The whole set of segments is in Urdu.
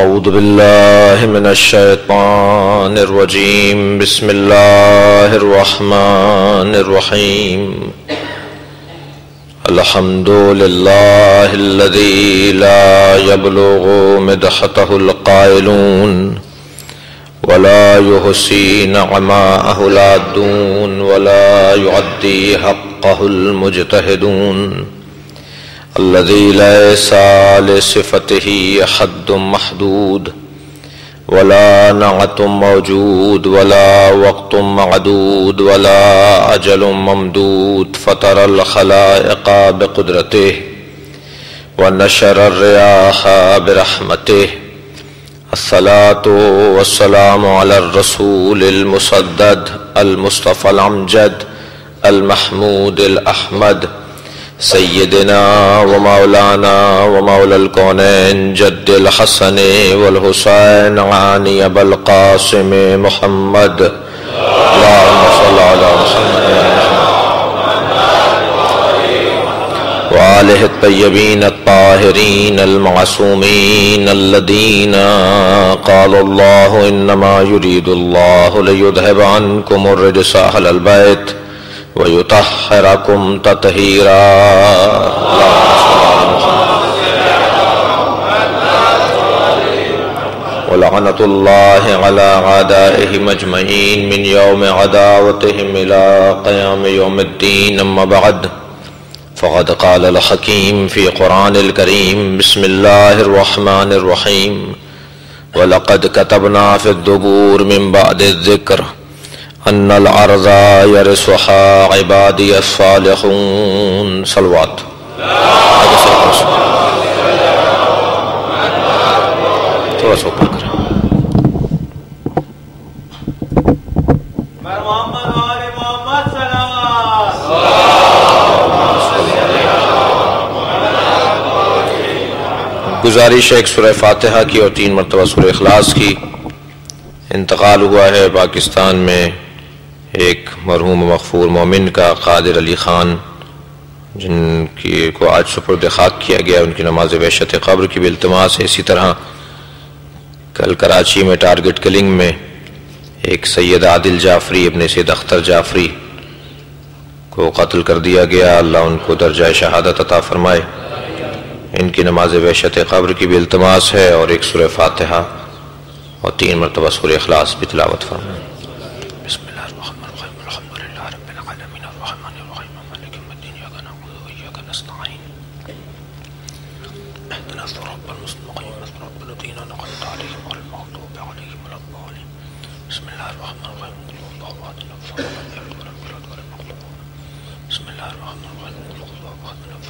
اعوذ باللہ من الشیطان الرجیم بسم اللہ الرحمن الرحیم الحمد للہ الذی لا یبلغ مدحتہ القائلون ولا يحصي نعماءه العادون ولا يعدي حقه المجتهدون الذي ليس لصفته حد محدود ولا نعت موجود ولا وقت معدود ولا أجل ممدود فطر الخلائق بقدرته ونشر الرياح برحمته الصلاة والسلام على الرسول المسدد المصطفى الأمجد المحمود الأحمد سيدنا ومولانا ومولى الكونين جد الحسن والحسين عاني أبا القاسم محمد اللهم صل على محمد وآله الطيبين الطاهرين المعصومين الذين قال الله إنما يريد الله ليذهب عنكم الرجس أهل البيت ويطهركم تطهيرا ولعنة الله على أعدائهم أجمعين من يوم عداوتهم إلى قيام يوم الدين أما بعد فقد قال الحكيم في قرآن الكريم بسم الله الرحمن الرحيم ولقد كتبنا في الزبور من بعد الذكر أن الأرض يرثها عبادي الصالحون صلوات تھوڑا سا اوپر کریں گزارش ایک سورہ فاتحہ کی اور 3 مرتبہ سورہ اخلاص کی. انتقال ہوا ہے پاکستان میں ایک مرحوم مغفور مومن کا قادر علی خان، جن کی کو آج سپرد خاک کیا گیا. ان کی نماز وحشت قبر کی بھی التماس ہے. اسی طرح کل کراچی میں ٹارگٹ کلنگ میں ایک سید عادل جعفری ابن سید اختر جعفری کو قتل کر دیا گیا. اللہ ان کو درجہ شہادت عطا فرمائے. ان کی نماز وحشت قبر کی بھی التماس ہے اور ایک سورہ فاتحہ اور 3 مرتبہ سورہ اخلاص بھی تلاوت فرمائیں. بسم اللہ الرحمن الرحیم الحمد للہ رب العالمین الرحمن الرحیم مالک یوم الدین ایاک نعبد و ایاک نستعین اهدنا الصراط المستقیم صراط الذین انعمت علیہم غیر المغضوب علیہم ولا الضالین. بسم اللہ الرحمن الرحیم قل هو الله احد لم يلد ولم يولد ولم يكن له كفوا احد. بسم الله الرحمن الرحیم قل هو الله احد لم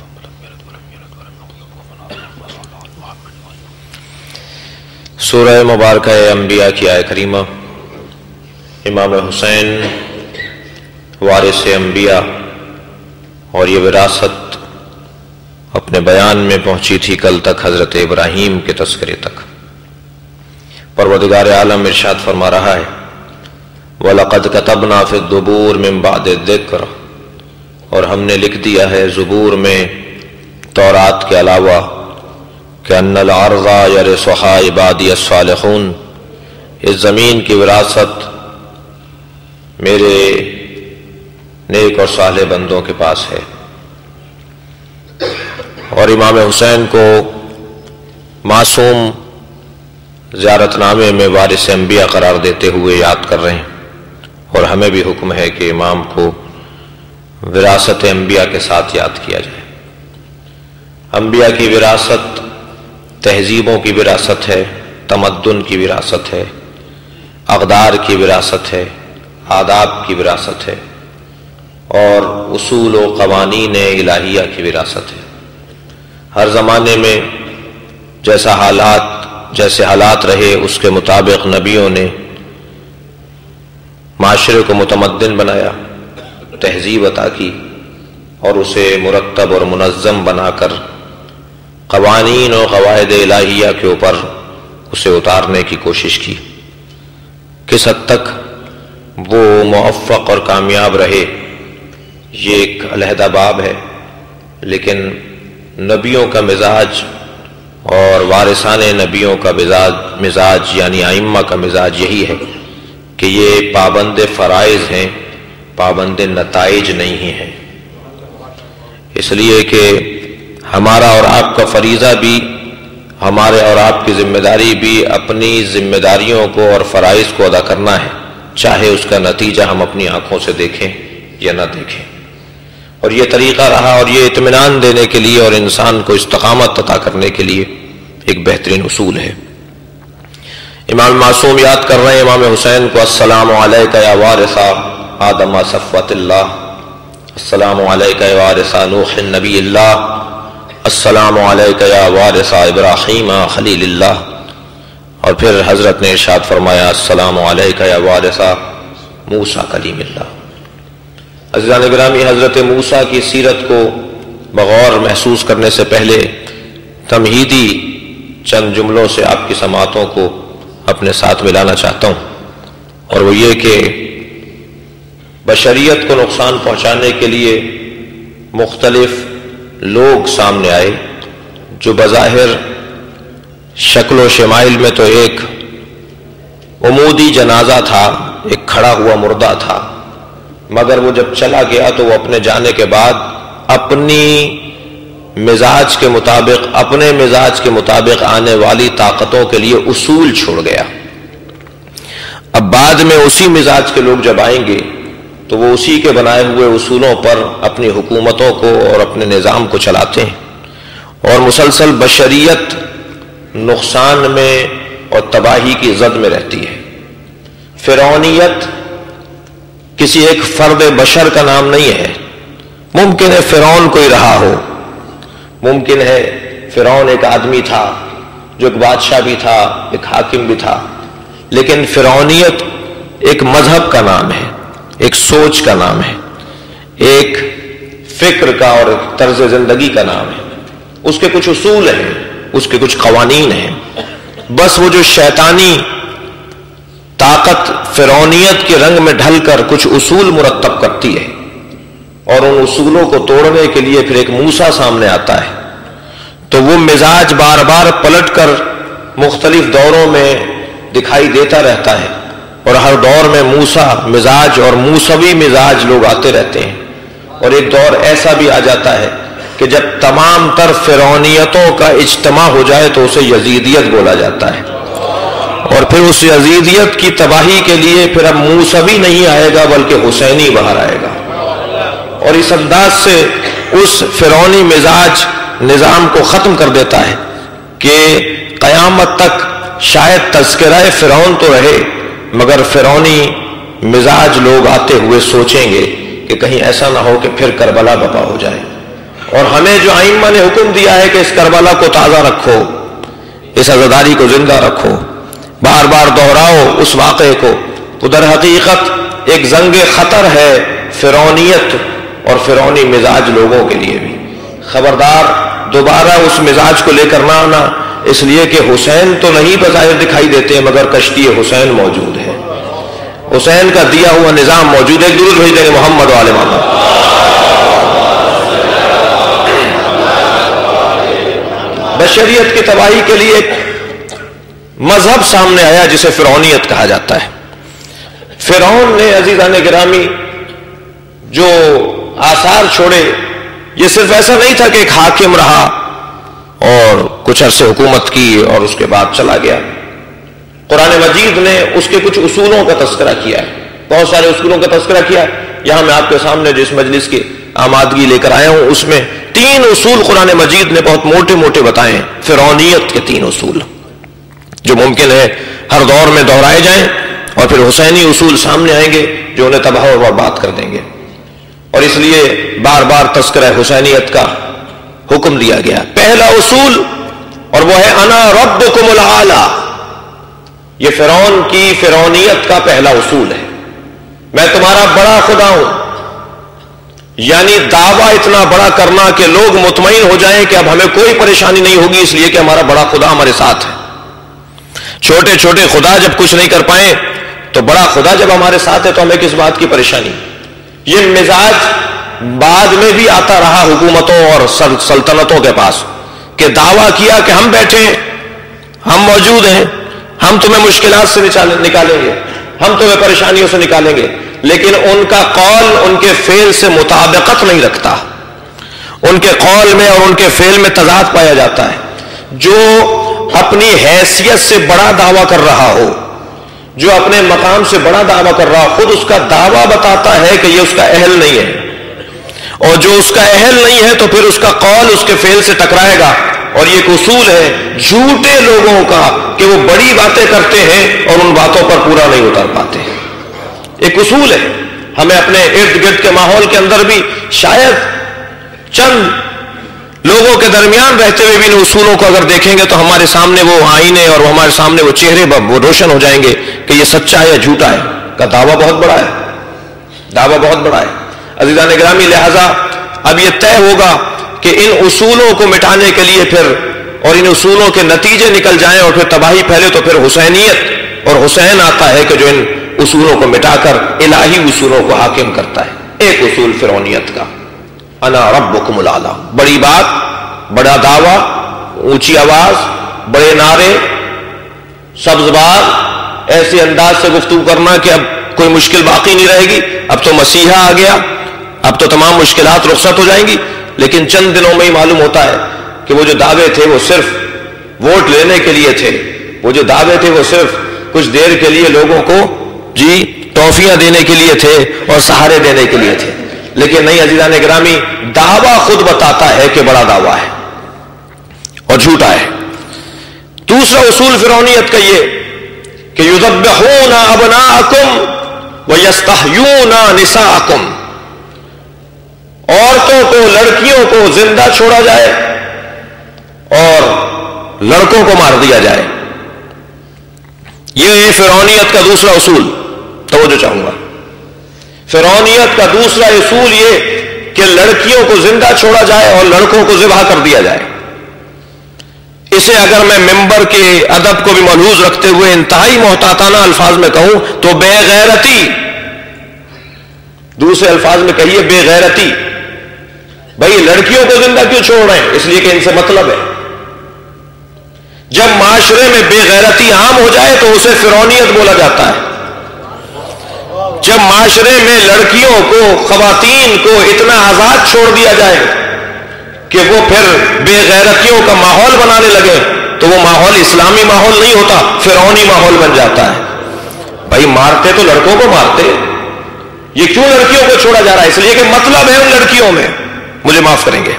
يلد ولم يولد ولم يكن له كفوا احد. سورہ مبارکہ انبیاء کی آیہ کریمہ. امام حسین وارث انبیاء اور یہ وراثت اپنے بیان میں پہنچی تھی کل تک حضرت ابراہیم کے تذکرے تک. پروردگار عالم ارشاد فرما رہا ہے وَلَقَدْ كَتَبْنَا فِي الزُّبُورِ مِن بَعْدِ الذِّكْرِ، اور ہم نے لکھ دیا ہے زبور میں تورات کے علاوہ کہ ان الارض یرثها عبادی الصالحون، اس زمین کی وراثت میرے نیک اور صالح بندوں کے پاس ہے. اور امام حسین کو معصوم زیارت نامے میں وارث انبیاء قرار دیتے ہوئے یاد کر رہے ہیں. اور ہمیں بھی حکم ہے کہ امام کو وراثت انبیاء کے ساتھ یاد کیا جائے. انبیاء کی وراثت تہذیبوں کی وراثت ہے، تمدن کی وراثت ہے، اقدار کی وراثت ہے، آداب کی وراثت ہے اور اصول و قوانین الہیہ کی وراثت ہے. ہر زمانے میں جیسے حالات رہے اس کے مطابق نبیوں نے معاشرے کو متمدن بنایا، تہذیب عطا کی اور اسے مرتب اور منظم بنا کر قوانین اور قواعد الہیہ کے اوپر اسے اتارنے کی کوشش کی. کس حد تک وہ موفق اور کامیاب رہے یہ ایک علیحدہ باب ہے، لیکن نبیوں کا مزاج اور وارثان نبیوں کا مزاج یعنی ائمہ کا مزاج یہی ہے کہ یہ پابند فرائض ہیں، پابند نتائج نہیں ہیں۔ اس لیے کہ ہمارا اور آپ کا فریضہ بھی، ہمارے اور آپ کی ذمہ داری بھی اپنی ذمہ داریوں کو اور فرائض کو ادا کرنا ہے، چاہے اس کا نتیجہ ہم اپنی آنکھوں سے دیکھیں یا نہ دیکھیں۔ اور یہ طریقہ رہا، اور یہ اطمینان دینے کے لیے اور انسان کو استقامت عطا کرنے کے لیے ایک بہترین اصول ہے۔ امام معصوم یاد کر رہے ہیں امام حسین کو، السلام علیک یا وارث آدم صفوت اللہ، السلام علیک یا وارث نوح نبی اللہ، السلام علیک یا وارث ابراہیم خلیل اللہ۔ اور پھر حضرت نے ارشاد فرمایا السلام علیک یا وارث موسیٰ کلیم اللہ۔ عزیزان گرامی، حضرت موسیٰ کی سیرت کو بغور محسوس کرنے سے پہلے تمہیدی چند جملوں سے آپ کی سماعتوں کو اپنے ساتھ ملانا چاہتا ہوں، اور وہ یہ کہ بشریت کو نقصان پہنچانے کے لیے مختلف لوگ سامنے آئے جو بظاہر شکل و شمائل میں تو ایک عمودی جنازہ تھا، ایک کھڑا ہوا مردہ تھا، مگر وہ جب چلا گیا تو وہ اپنے جانے کے بعد اپنے مزاج کے مطابق آنے والی طاقتوں کے لیے اصول چھوڑ گیا۔ اب بعد میں اسی مزاج کے لوگ جب آئیں گے تو وہ اسی کے بنائے ہوئے اصولوں پر اپنی حکومتوں کو اور اپنے نظام کو چلاتے ہیں، اور مسلسل بشریت نقصان میں اور تباہی کی زد میں رہتی ہے۔ فرعونیت کسی ایک فرد بشر کا نام نہیں ہے۔ ممکن ہے فرعون کوئی رہا ہو، ممکن ہے فرعون ایک آدمی تھا جو ایک بادشاہ بھی تھا، ایک حاکم بھی تھا، لیکن فرعونیت ایک مذہب کا نام ہے، ایک سوچ کا نام ہے، ایک فکر کا اور طرز زندگی کا نام ہے۔ اس کے کچھ اصول ہیں، اس کے کچھ قوانین ہیں، بس وہ جو شیطانی طاقت فرعونیت کے رنگ میں ڈھل کر کچھ اصول مرتب کرتی ہے، اور ان اصولوں کو توڑنے کے لیے پھر ایک موسیٰ سامنے آتا ہے، تو وہ مزاج بار بار پلٹ کر مختلف دوروں میں دکھائی دیتا رہتا ہے، اور ہر دور میں موسیٰ مزاج اور موسوی مزاج لوگ آتے رہتے ہیں، اور ایک دور ایسا بھی آ جاتا ہے کہ جب تمام تر فرعونیتوں کا اجتماع ہو جائے تو اسے یزیدیت بولا جاتا ہے، اور پھر اس یزیدیت کی تباہی کے لیے پھر اب موسوی نہیں آئے گا بلکہ حسینی باہر آئے گا، اور اس انداز سے اس فرعونی مزاج نظام کو ختم کر دیتا ہے کہ قیامت تک شاید تذکرہ فرعون تو رہے، مگر فرعونی مزاج لوگ آتے ہوئے سوچیں گے کہ کہیں ایسا نہ ہو کہ پھر کربلا برپا ہو جائے۔ اور ہمیں جو ائمہ نے حکم دیا ہے کہ اس کربلا کو تازہ رکھو، اس عزاداری کو زندہ رکھو، بار بار دہراؤ اس واقعے کو، تو در حقیقت ایک زنگ خطر ہے فرعونیت اور فرعونی مزاج لوگوں کے لیے بھی۔ خبردار دوبارہ اس مزاج کو لے کر نہ آنا، اس لیے کہ حسین تو نہیں بظاہر دکھائی دیتے مگر کشتی حسین موجود ہے، حسین کا دیا ہوا نظام موجود ہے۔ درود بھیج دیں محمد و آل محمد۔ بشریت کی تباہی کے لیے ایک مذہب سامنے آیا جسے فرعونیت کہا جاتا ہے۔ فرعون نے عزیزان گرامی جو آثار چھوڑے، یہ صرف ایسا نہیں تھا کہ ایک حاکم رہا اور کچھ عرصے حکومت کی اور اس کے بعد چلا گیا۔ قرآن مجید نے اس کے کچھ اصولوں کا تذکرہ کیا ہے، بہت سارے اصولوں کا تذکرہ کیا ہے۔ یہاں میں آپ کے سامنے جس مجلس کی آمادگی لے کر آیا ہوں اس میں 3 اصول قرآن مجید نے بہت موٹے موٹے بتائے ہیں، فرعونیت کے 3 اصول جو ممکن ہے ہر دور میں دہرائے جائیں، اور پھر حسینی اصول سامنے آئیں گے جو انہیں تباہ و برباد کر دیں گے، اور اس لیے بار بار تذکرہ حسینیت کا حکم دیا گیا۔ پہلا اصول اور وہ ہے انا ربکم الاعلی، یہ فرعون کی فرعونیت کا پہلا اصول ہے، میں تمہارا بڑا خدا ہوں، یعنی دعویٰ اتنا بڑا کرنا کہ لوگ مطمئن ہو جائیں کہ اب ہمیں کوئی پریشانی نہیں ہوگی اس لیے کہ ہمارا بڑا خدا ہمارے ساتھ ہے۔ چھوٹے چھوٹے خدا جب کچھ نہیں کر پائیں تو بڑا خدا جب ہمارے ساتھ ہے تو ہمیں کس بات کی پریشانی۔ یہ مزاج بعد میں بھی آتا رہا حکومتوں اور سلطنتوں کے پاس کہ دعویٰ کیا کہ ہم بیٹھے ہیں، ہم موجود ہیں، ہم تمہیں مشکلات سے نکالیں گے، ہم تمہیں پریشانیوں سے نکالیں گے، لیکن ان کا قول ان کے فعل سے مطابقت نہیں رکھتا، ان کے قول میں اور ان کے فعل میں تضاد پایا جاتا ہے۔ جو اپنی حیثیت سے بڑا دعویٰ کر رہا ہو، جو اپنے مقام سے بڑا دعویٰ کر رہا ہو، خود اس کا دعویٰ بتاتا ہے کہ یہ اس کا اہل نہیں ہے، اور جو اس کا اہل نہیں ہے تو پھر اس کا قول اس کے فعل سے ٹکرائے گا۔ اور یہ ایک اصول ہے جھوٹے لوگوں کا کہ وہ بڑی باتیں کرتے ہیں اور ان باتوں پر پورا نہیں اتر پاتے، ایک اصول ہے۔ ہمیں اپنے ارد گرد کے ماحول کے اندر بھی شاید چند لوگوں کے درمیان رہتے ہوئے بھی ان اصولوں کو اگر دیکھیں گے تو ہمارے سامنے وہ آئینے اور ہمارے سامنے وہ چہرے وہ روشن ہو جائیں گے کہ یہ سچا ہے یا جھوٹا ہے۔ کا دعویٰ بہت بڑا ہے، دعویٰ بہت بڑا ہے عزیزان گرامی۔ لہذا اب یہ طے ہوگا کہ ان اصولوں کو مٹانے کے لیے پھر اور ان اصولوں کے نتیجے نکل جائیں اور پھر تباہی پھیلے تو پھر حسینیت اور حسین آتا ہے کہ جو ان اصولوں کو مٹا کر الہی اصولوں کو حاکم کرتا ہے۔ ایک اصول فرعونیت کا، انا ربکم الاعلی، بڑی بات، بڑا دعویٰ، اونچی آواز، بڑے نعرے، سبز باغ، ایسے انداز سے گفتگو کرنا کہ اب کوئی مشکل باقی نہیں رہے گی، اب تو مسیحا آ گیا، اب تو تمام مشکلات رخصت ہو جائیں گی۔ لیکن چند دنوں میں ہی معلوم ہوتا ہے کہ وہ جو دعوے تھے وہ صرف ووٹ لینے کے لیے تھے، وہ جو دعوے تھے وہ صرف کچھ دیر کے لیے لوگوں کو ٹافیاں دینے کے لیے تھے اور سہارے دینے کے لیے تھے۔ لیکن نہیں عزیزان گرامی، دعویٰ خود بتاتا ہے کہ بڑا دعویٰ ہے اور جھوٹا ہے۔ دوسرا اصول فرعونیت کا یہ کہ یذبحون ابناءکم ویستحیون نساءکم، عورتوں کو، لڑکیوں کو زندہ چھوڑا جائے اور لڑکوں کو مار دیا جائے۔ یہ فرعونیت کا دوسرا اصول، توجہ چاہوں گا۔ فرعونیت کا دوسرا اصول یہ کہ لڑکیوں کو زندہ چھوڑا جائے اور لڑکوں کو ذبح کر دیا جائے۔ اسے اگر میں ممبر کے ادب کو بھی ملحوظ رکھتے ہوئے انتہائی محتاطانہ الفاظ میں کہوں تو بے غیرتی، دوسرے الفاظ میں کہیے بے غیرتی۔ بھائی لڑکیوں کو زندہ کیوں چھوڑ رہے ہیں؟ اس لیے کہ ان سے مطلب ہے۔ جب معاشرے میں بے غیرتی عام ہو جائے تو اسے فرعونیت بولا جاتا ہے۔ جب معاشرے میں لڑکیوں کو، خواتین کو اتنا آزاد چھوڑ دیا جائے کہ وہ پھر بے غیرتیوں کا ماحول بنانے لگے تو وہ ماحول اسلامی ماحول نہیں ہوتا، فرعونی ماحول بن جاتا ہے۔ بھائی مارتے تو لڑکوں کو مارتے، یہ کیوں لڑکیوں کو چھوڑا جا رہا ہے؟ اس لیے کہ مطلب ہے ان لڑکیوں میں، مجھے معاف کریں گے،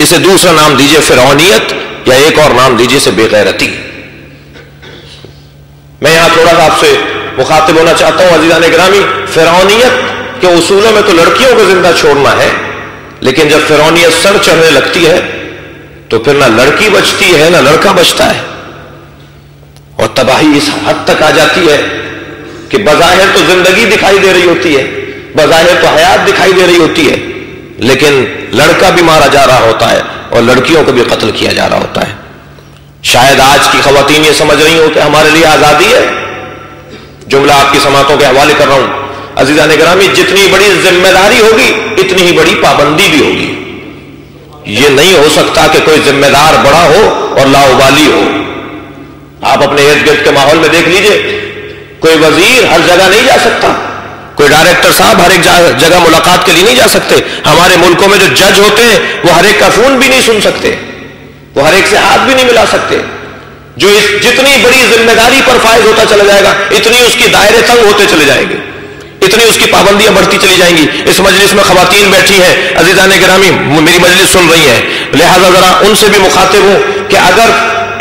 اسے دوسرا نام دیجئے فرعونیت یا ایک اور نام دیجئے اسے بے غیرتی۔ میں یہاں تھوڑا سا آپ سے مخاطب ہونا چاہتا ہوں عزیزان گرامی، فرعونیت کے اصولوں میں تو لڑکیوں کو زندہ چھوڑنا ہے، لیکن جب فرعونیت سر چڑھنے لگتی ہے تو پھر نہ لڑکی بچتی ہے نہ لڑکا بچتا ہے، اور تباہی اس حد تک آ جاتی ہے کہ بظاہر تو زندگی دکھائی دے رہی ہوتی ہے، بظاہر تو حیات دکھائی دے رہی ہوتی ہے، لیکن لڑکا بھی مارا جا رہا ہوتا ہے اور لڑکیوں کو بھی قتل کیا جا رہا ہوتا ہے۔ شاید آج کی خواتین یہ سمجھ رہی ہوں کہ ہمارے لیے آزادی ہے۔ جملہ آپ کی سماعتوں کے حوالے کر رہا ہوں عزیزان گرامی، جتنی بڑی ذمہ داری ہوگی اتنی ہی بڑی پابندی بھی ہوگی۔ یہ نہیں ہو سکتا کہ کوئی ذمہ دار بڑا ہو اور لاؤبالی ہو۔ آپ اپنے ارد گرد کے ماحول میں دیکھ لیجئے، کوئی وزیر ہر جگہ نہیں جا سکتا، کوئی ڈائریکٹر صاحب ہر ایک جگہ ملاقات کے لیے نہیں جا سکتے۔ ہمارے ملکوں میں جو جج ہوتے ہیں وہ ہر ایک کا فون بھی نہیں سن سکتے، وہ ہر ایک سے ہاتھ بھی نہیں ملا سکتے۔ جو جتنی بڑی ذمہ داری پر فائز ہوتا چلا جائے گا اتنی اس کی دائرے تنگ ہوتے چلے جائیں گے، اتنی اس کی پابندیاں بڑھتی چلی جائیں گی۔ اس مجلس میں خواتین بیٹھی ہیں عزیزان گرامی، میری مجلس سن رہی ہیں، لہذا ذرا ان سے بھی مخاطب ہوں کہ اگر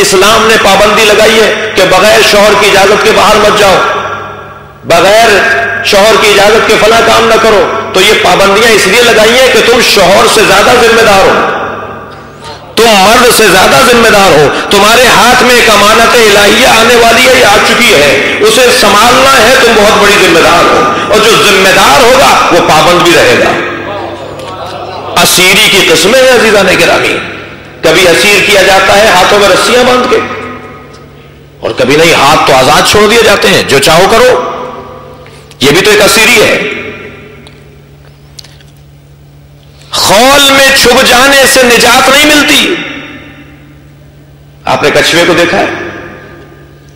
اسلام نے پابندی لگائی ہے کہ بغیر شوہر کی اجازت کے باہر مت جاؤ، بغیر شوہر کی اجازت کے فلاں کام نہ کرو، تو یہ پابندیاں اس لیے لگائی ہیں کہ تم شوہر سے زیادہ ذمہ دار ہو، تم مرد سے زیادہ ذمہ دار ہو، تمہارے ہاتھ میں ایک امانت الہیہ آنے والی ہے یا آ چکی ہے، اسے سنبھالنا ہے، تم بہت بڑی ذمہ دار ہو، اور جو ذمہ دار ہوگا وہ پابند بھی رہے گا۔ اسیری کی قسمیں ہیں عزیزان گرامی، کبھی اسیر کیا جاتا ہے ہاتھوں میں رسیاں باندھ کے، اور کبھی نہیں، ہاتھ تو آزاد چھوڑ دیے جاتے ہیں، جو چاہو کرو۔ یہ بھی تو ایک اسیری ہے۔ خول میں چھپ جانے سے نجات نہیں ملتی، آپ نے کچھوے کو دیکھا ہے؟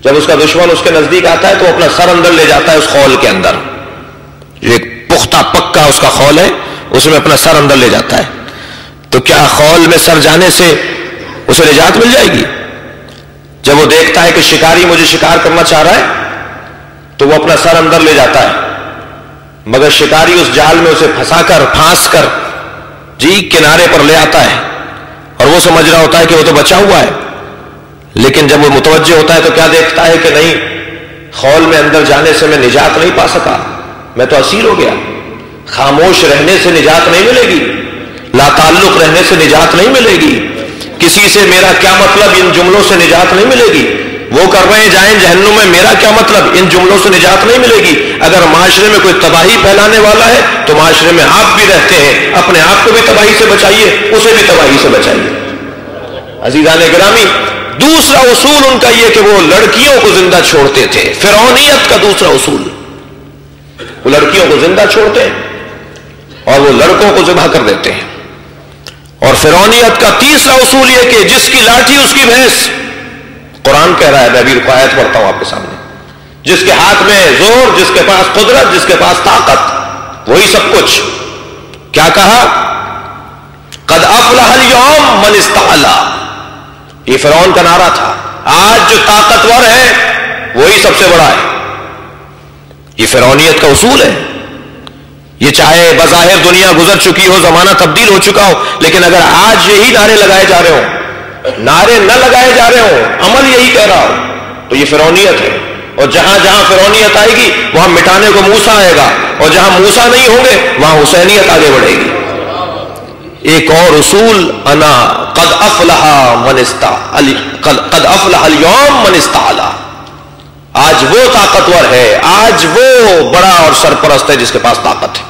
جب اس کا دشمن اس کے نزدیک آتا ہے تو وہ اپنا سر اندر لے جاتا ہے اس خول کے اندر، جو ایک پختہ پکا اس کا خول ہے، اس میں اپنا سر اندر لے جاتا ہے. تو کیا خول میں سر جانے سے اسے نجات مل جائے گی؟ جب وہ دیکھتا ہے کہ شکاری مجھے شکار کرنا چاہ رہا ہے تو وہ اپنا سر اندر لے جاتا ہے، مگر شکاری اس جال میں اسے پھانس کر کنارے پر لے آتا ہے، اور وہ سمجھ رہا ہوتا ہے کہ وہ تو بچا ہوا ہے. لیکن جب وہ متوجہ ہوتا ہے تو کیا دیکھتا ہے کہ نہیں، خول میں اندر جانے سے میں نجات نہیں پا سکا، میں تو اسیر ہو گیا. خاموش رہنے سے نجات نہیں ملے گی، لا تعلق رہنے سے نجات نہیں ملے گی، کسی سے میرا کیا مطلب ان جملوں سے نجات نہیں ملے گی. وہ کر رہے ہیں جائیں جہنم میں، میرا کیا مطلب ان جملوں سے نجات نہیں ملے گی. اگر معاشرے میں کوئی تباہی پھیلانے والا ہے تو معاشرے میں آپ بھی رہتے ہیں، اپنے آپ کو بھی تباہی سے بچائیے، اسے بھی تباہی سے بچائیے. عزیزان گرامی، دوسرا اصول ان کا یہ کہ وہ لڑکیوں کو زندہ چھوڑتے تھے. فرعونیت کا دوسرا اصول، وہ لڑکیوں کو زندہ چھوڑتے ہیں اور وہ لڑکوں کو ذبح کر دیتے ہیں. اور فرعونیت کا تیسرا اصول یہ کہ جس کی لاٹھی اس کی بھینس. قرآن کہہ رہا ہے، میں ابھی آیت پڑھتا ہوں آپ کے سامنے، جس کے ہاتھ میں زور، جس کے پاس قدرت، جس کے پاس طاقت، وہی سب کچھ. کیا کہا؟ قد افلح اليوم من استعلا. یہ فرعون کا نعرہ تھا. آج جو طاقتور ہے وہی سب سے بڑا ہے. یہ فرعونیت کا اصول ہے. یہ چاہے بظاہر دنیا گزر چکی ہو، زمانہ تبدیل ہو چکا ہو، لیکن اگر آج یہی نعرے لگائے جا رہے ہوں، نعرے نہ لگائے جا رہے ہوں، عمل یہی کہہ رہا ہو، تو یہ فرعونیت ہے. اور جہاں جہاں فرعونیت آئے گی وہاں مٹانے کو موسیٰ آئے گا، اور جہاں موسیٰ نہیں ہوں گے وہاں حسینیت آگے بڑھے گی. ایک اور اصول، انا قد افلح اليوم من استعلا. آج وہ طاقتور ہے، آج وہ بڑا اور سرپرست ہے جس کے پاس طاقت ہے.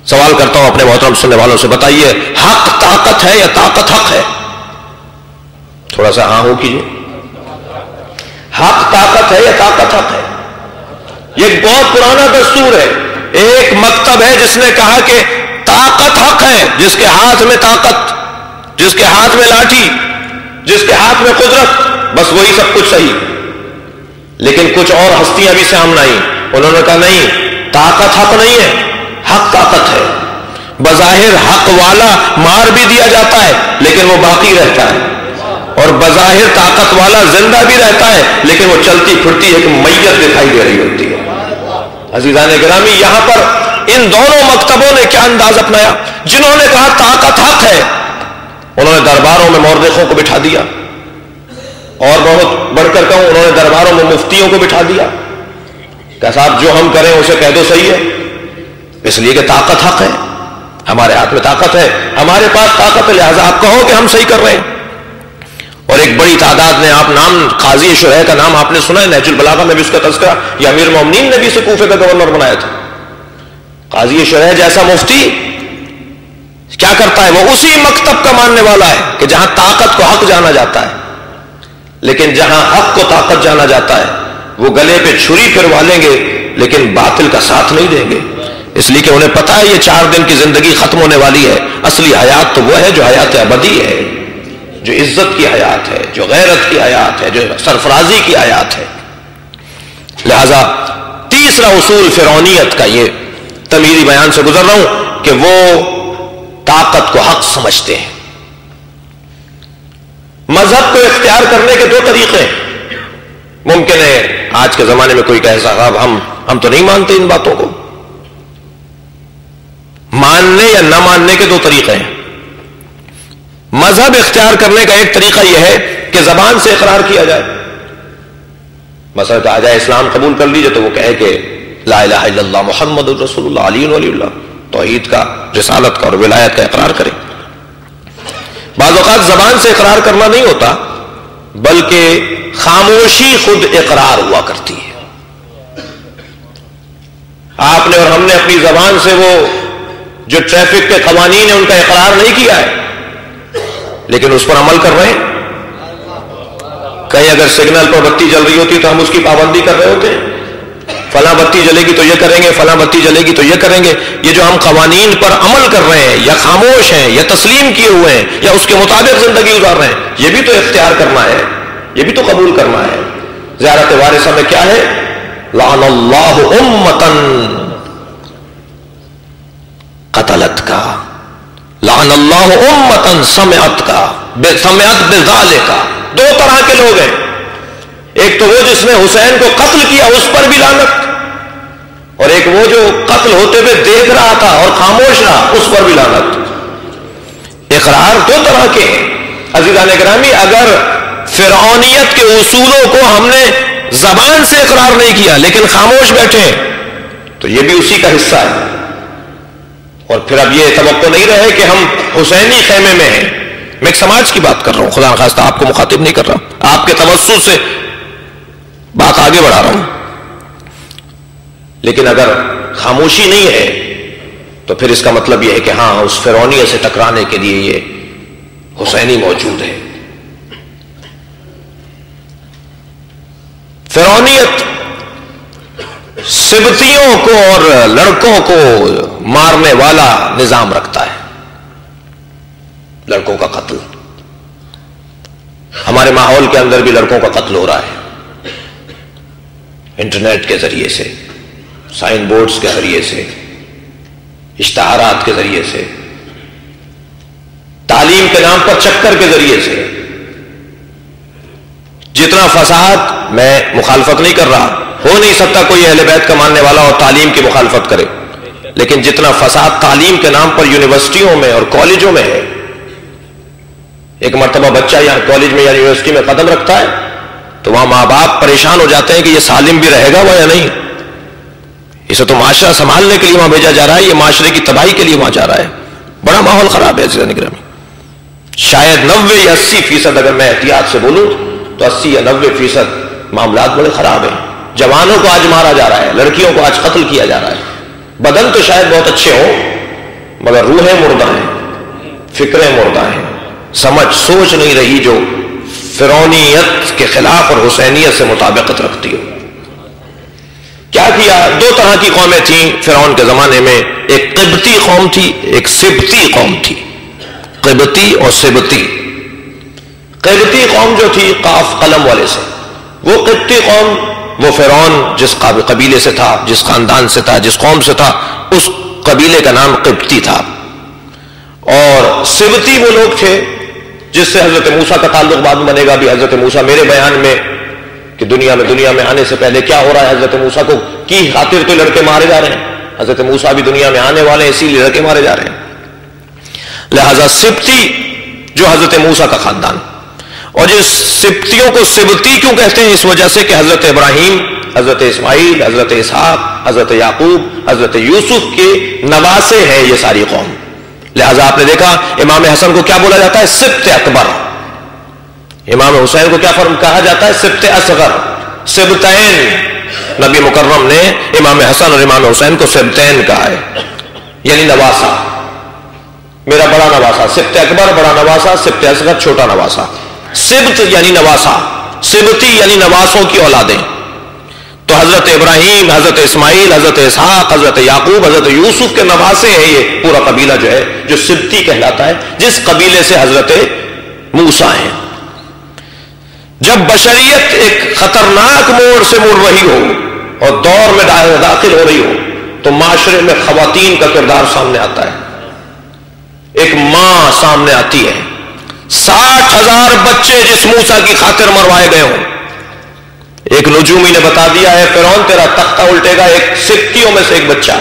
سوال کرتا ہوں اپنے محترم سننے والوں سے، بتائیے حق طاقت ہے یا طاقت حق ہے؟ تھوڑا سا ہاں ہو کیجیے. حق طاقت ہے یا طاقت حق ہے؟ یہ ایک بہت پرانا دستور ہے. ایک مکتب ہے جس نے کہا کہ طاقت حق ہے، جس کے ہاتھ میں طاقت، جس کے ہاتھ میں لاٹھی، جس کے ہاتھ میں قدرت، بس وہی سب کچھ صحیح. لیکن کچھ اور ہستیاں بھی سامنے آئیں، انہوں نے کہا نہیں، طاقت حق نہیں ہے، حق طاقت ہے. بظاہر حق والا مار بھی دیا جاتا ہے لیکن وہ باقی رہتا ہے، اور بظاہر طاقت والا زندہ بھی رہتا ہے لیکن وہ چلتی پھرتی ایک میت دکھائی دے رہی ہوتی ہے. عزیزان گرامی، یہاں پر ان دونوں مکتبوں نے کیا انداز اپنایا؟ جنہوں نے کہا طاقت حق ہے، انہوں نے درباروں میں مورخوں کو بٹھا دیا، اور بہت بڑھ کر کہوں، انہوں نے درباروں میں مفتیوں کو بٹھا دیا کہ صاحب جو ہم کریں اسے کہہ دو صحیح ہے، اس لیے کہ طاقت حق ہے، ہمارے ہاتھ میں طاقت ہے، ہمارے پاس طاقت ہے، لہذا آپ کہو کہ ہم صحیح کر رہے ہیں. اور ایک بڑی تعداد نے، آپ نام قاضی شرح کا نام آپ نے سنا ہے، نہج البلاغہ میں بھی اس کا تذکرہ، یہ امیر المومنین نے بھی اسے کوفے کا گورنر بنایا تھا. قاضی شرح جیسا مفتی کیا کرتا ہے؟ وہ اسی مکتب کا ماننے والا ہے کہ جہاں طاقت کو حق جانا جاتا ہے، لیکن جہاں حق کو طاقت جانا جاتا ہے وہ گلے پہ چھری پھروا لیں گے لیکن باطل کا ساتھ نہیں دیں گے، اس لیے کہ انہیں پتا ہے یہ 4 دن کی زندگی ختم ہونے والی ہے. اصلی حیات تو وہ ہے جو حیات ابدی ہے، جو عزت کی حیات ہے، جو غیرت کی حیات ہے، جو سرفرازی کی حیات ہے. لہذا تیسرا اصول فرعونیت کا، یہ تمیری بیان سے گزر رہا ہوں، کہ وہ طاقت کو حق سمجھتے ہیں. مذہب کو اختیار کرنے کے 2 طریقے ہیں. ممکن ہے آج کے زمانے میں کوئی کہے صاحب ہم تو نہیں مانتے ان باتوں کو. ماننے یا نہ ماننے کے 2 طریقے ہیں. مذہب اختیار کرنے کا ایک طریقہ یہ ہے کہ زبان سے اقرار کیا جائے. مثلا کہا جائے اسلام قبول کر لیجئے تو وہ کہے کہ لا الہ الا اللہ محمد رسول اللہ علی ولی اللہ، توحید کا، رسالت کا اور ولایت کا اقرار کرے. بعض اوقات زبان سے اقرار کرنا نہیں ہوتا بلکہ خاموشی خود اقرار ہوا کرتی ہے. آپ نے اور ہم نے اپنی زبان سے وہ جو ٹریفک کے قوانین ہیں ان کا اقرار نہیں کیا ہے، لیکن اس پر عمل کر رہے ہیں. کہیں اگر سگنل پر بتی جل رہی ہوتی تو ہم اس کی پابندی کر رہے ہوتے ہیں، فلاں بتی جلے گی تو یہ کریں گے، فلاں بتی جلے گی تو یہ کریں گے. یہ جو ہم قوانین پر عمل کر رہے ہیں، یا خاموش ہیں، یا تسلیم کیے ہوئے ہیں، یا اس کے مطابق زندگی گزار رہے ہیں، یہ بھی تو اختیار کرنا ہے. یہ بھی تو قبول کرنا ہے. زیارت وارثہ میں کیا ہے؟ لعن اللہ امتن قتلت کا، لعن اللہ امتن سمعت کا، سمعت بذالک کا. دو طرح کے لوگ ہیں، ایک تو وہ جس نے حسین کو قتل کیا اس پر بھی لعنت، اور ایک وہ جو قتل ہوتے ہوئے دیکھ رہا تھا اور خاموش رہا اس پر بھی لعنت. اقرار دو طرح کے ہیں. عزیزان گرامی، اگر فرعونیت کے اصولوں کو ہم نے زبان سے اقرار نہیں کیا لیکن خاموش بیٹھے تو یہ بھی اسی کا حصہ ہے. اور پھر اب یہ توقع نہیں رہے کہ ہم حسینی خیمے میں ہیں. میں ایک سماج کی بات کر رہا ہوں، خدا نخواستہ آپ کو مخاطب نہیں کر رہا، آپ کے توسط سے بات آگے بڑھا رہا ہوں. لیکن اگر خاموشی نہیں ہے تو پھر اس کا مطلب یہ ہے کہ ہاں اس فرعونیت سے ٹکرانے کے لیے یہ حسینی موجود ہے. فرعونیت سبطیوں کو اور لڑکوں کو مارنے والا نظام رکھتا ہے. لڑکوں کا قتل، ہمارے ماحول کے اندر بھی لڑکوں کا قتل ہو رہا ہے، انٹرنیٹ کے ذریعے سے، سائن بورڈز کے ذریعے سے، اشتہارات کے ذریعے سے، تعلیم کے نام پر چکر کے ذریعے سے. جتنا فساد، میں مخالفت نہیں کر رہا، ہو نہیں سکتا کوئی اہل بیت کا ماننے والا اور تعلیم کی مخالفت کرے، لیکن جتنا فساد تعلیم کے نام پر یونیورسٹیوں میں اور کالجوں میں ہے، ایک مرتبہ بچہ یا کالج میں یا یونیورسٹی میں قدم رکھتا ہے تو وہاں ماں باپ پریشان ہو جاتے ہیں کہ یہ سالم بھی رہے گا وہ یا نہیں. اسے تو معاشرہ سنبھالنے کے لیے وہاں بھیجا جا رہا ہے، یہ معاشرے کی تباہی کے لیے وہاں جا رہا ہے. بڑا ماحول خراب ہے عزیزان گرامی. شاید 90 یا 80% اگر میں احتیاط سے بولوں تو 80 یا 90% معاملات بڑے خراب ہیں. جوانوں کو آج مارا جا رہا ہے، لڑکیوں کو آج قتل کیا جا رہا ہے. بدن تو شاید بہت اچھے ہوں مگر روحیں مردہ ہیں، فکریں مردہ ہیں، سمجھ سوچ نہیں رہی جو فرعونیت کے خلاف اور حسینیت سے مطابقت رکھتی ہو. کیا کیا؟ دو طرح کی قومیں تھیں فرعون کے زمانے میں، ایک قبطی قوم تھی، ایک سبطی قوم تھی. قبطی اور سبطی. قبطی قوم جو تھی قاف قلم والے سے، وہ قبطی قوم وہ فرعون جس قبیلے سے تھا، جس خاندان سے تھا، جس قوم سے تھا، اس قبیلے کا نام قبطی تھا. اور سبطی وہ لوگ تھے جس سے حضرت موسیٰ کا تعلق بعد میں بنے گا. بھی حضرت موسیٰ میرے بیان میں کہ دنیا میں آنے سے پہلے کیا ہو رہا ہے، حضرت موسیٰ کو کی خاطر تو لڑکے مارے جا رہے ہیں. حضرت موسیٰ بھی دنیا میں آنے والے ہیں، اسی لیے لڑکے مارے جا رہے ہیں. لہذا سبطی جو حضرت موسیٰ کا خاندان، اور جس سبطیوں کو سبطی کیوں کہتے ہیں؟ اس وجہ سے کہ حضرت ابراہیم، حضرت اسماعیل، حضرت اسحاق، حضرت یعقوب، حضرت یوسف کے نواسے ہیں یہ ساری قوم. لہذا آپ نے دیکھا امام حسن کو کیا بولا جاتا ہے؟ سبط اکبر. امام حسین کو کیا کہا جاتا ہے؟ سبط اصغر. سبتین. نبی مکرم نے امام حسن اور امام حسین کو سبتین کہا ہے، یعنی نواسا، میرا بڑا نواسا. سبط اکبر بڑا نواسا، سبط اصغر چھوٹا نواسا. سبت یعنی نواسا، سبتی یعنی نواسوں کی اولادیں. تو حضرت ابراہیم، حضرت اسماعیل، حضرت اسحاق، حضرت یعقوب، حضرت یوسف کے نواسے ہیں یہ پورا قبیلہ جو ہے جو سبتی کہلاتا ہے، جس قبیلے سے حضرت موسیٰ ہیں. جب بشریت ایک خطرناک موڑ سے مڑ رہی ہو اور دور میں داخل ہو رہی ہو تو معاشرے میں خواتین کا کردار سامنے آتا ہے. ایک ماں سامنے آتی ہے، 60,000 بچے جس موسیٰ کی خاطر مروائے گئے ہوں. ایک نجومی نے بتا دیا ہے فرعون تیرا تختہ الٹے گا ایک سبتیوں میں سے ایک بچہ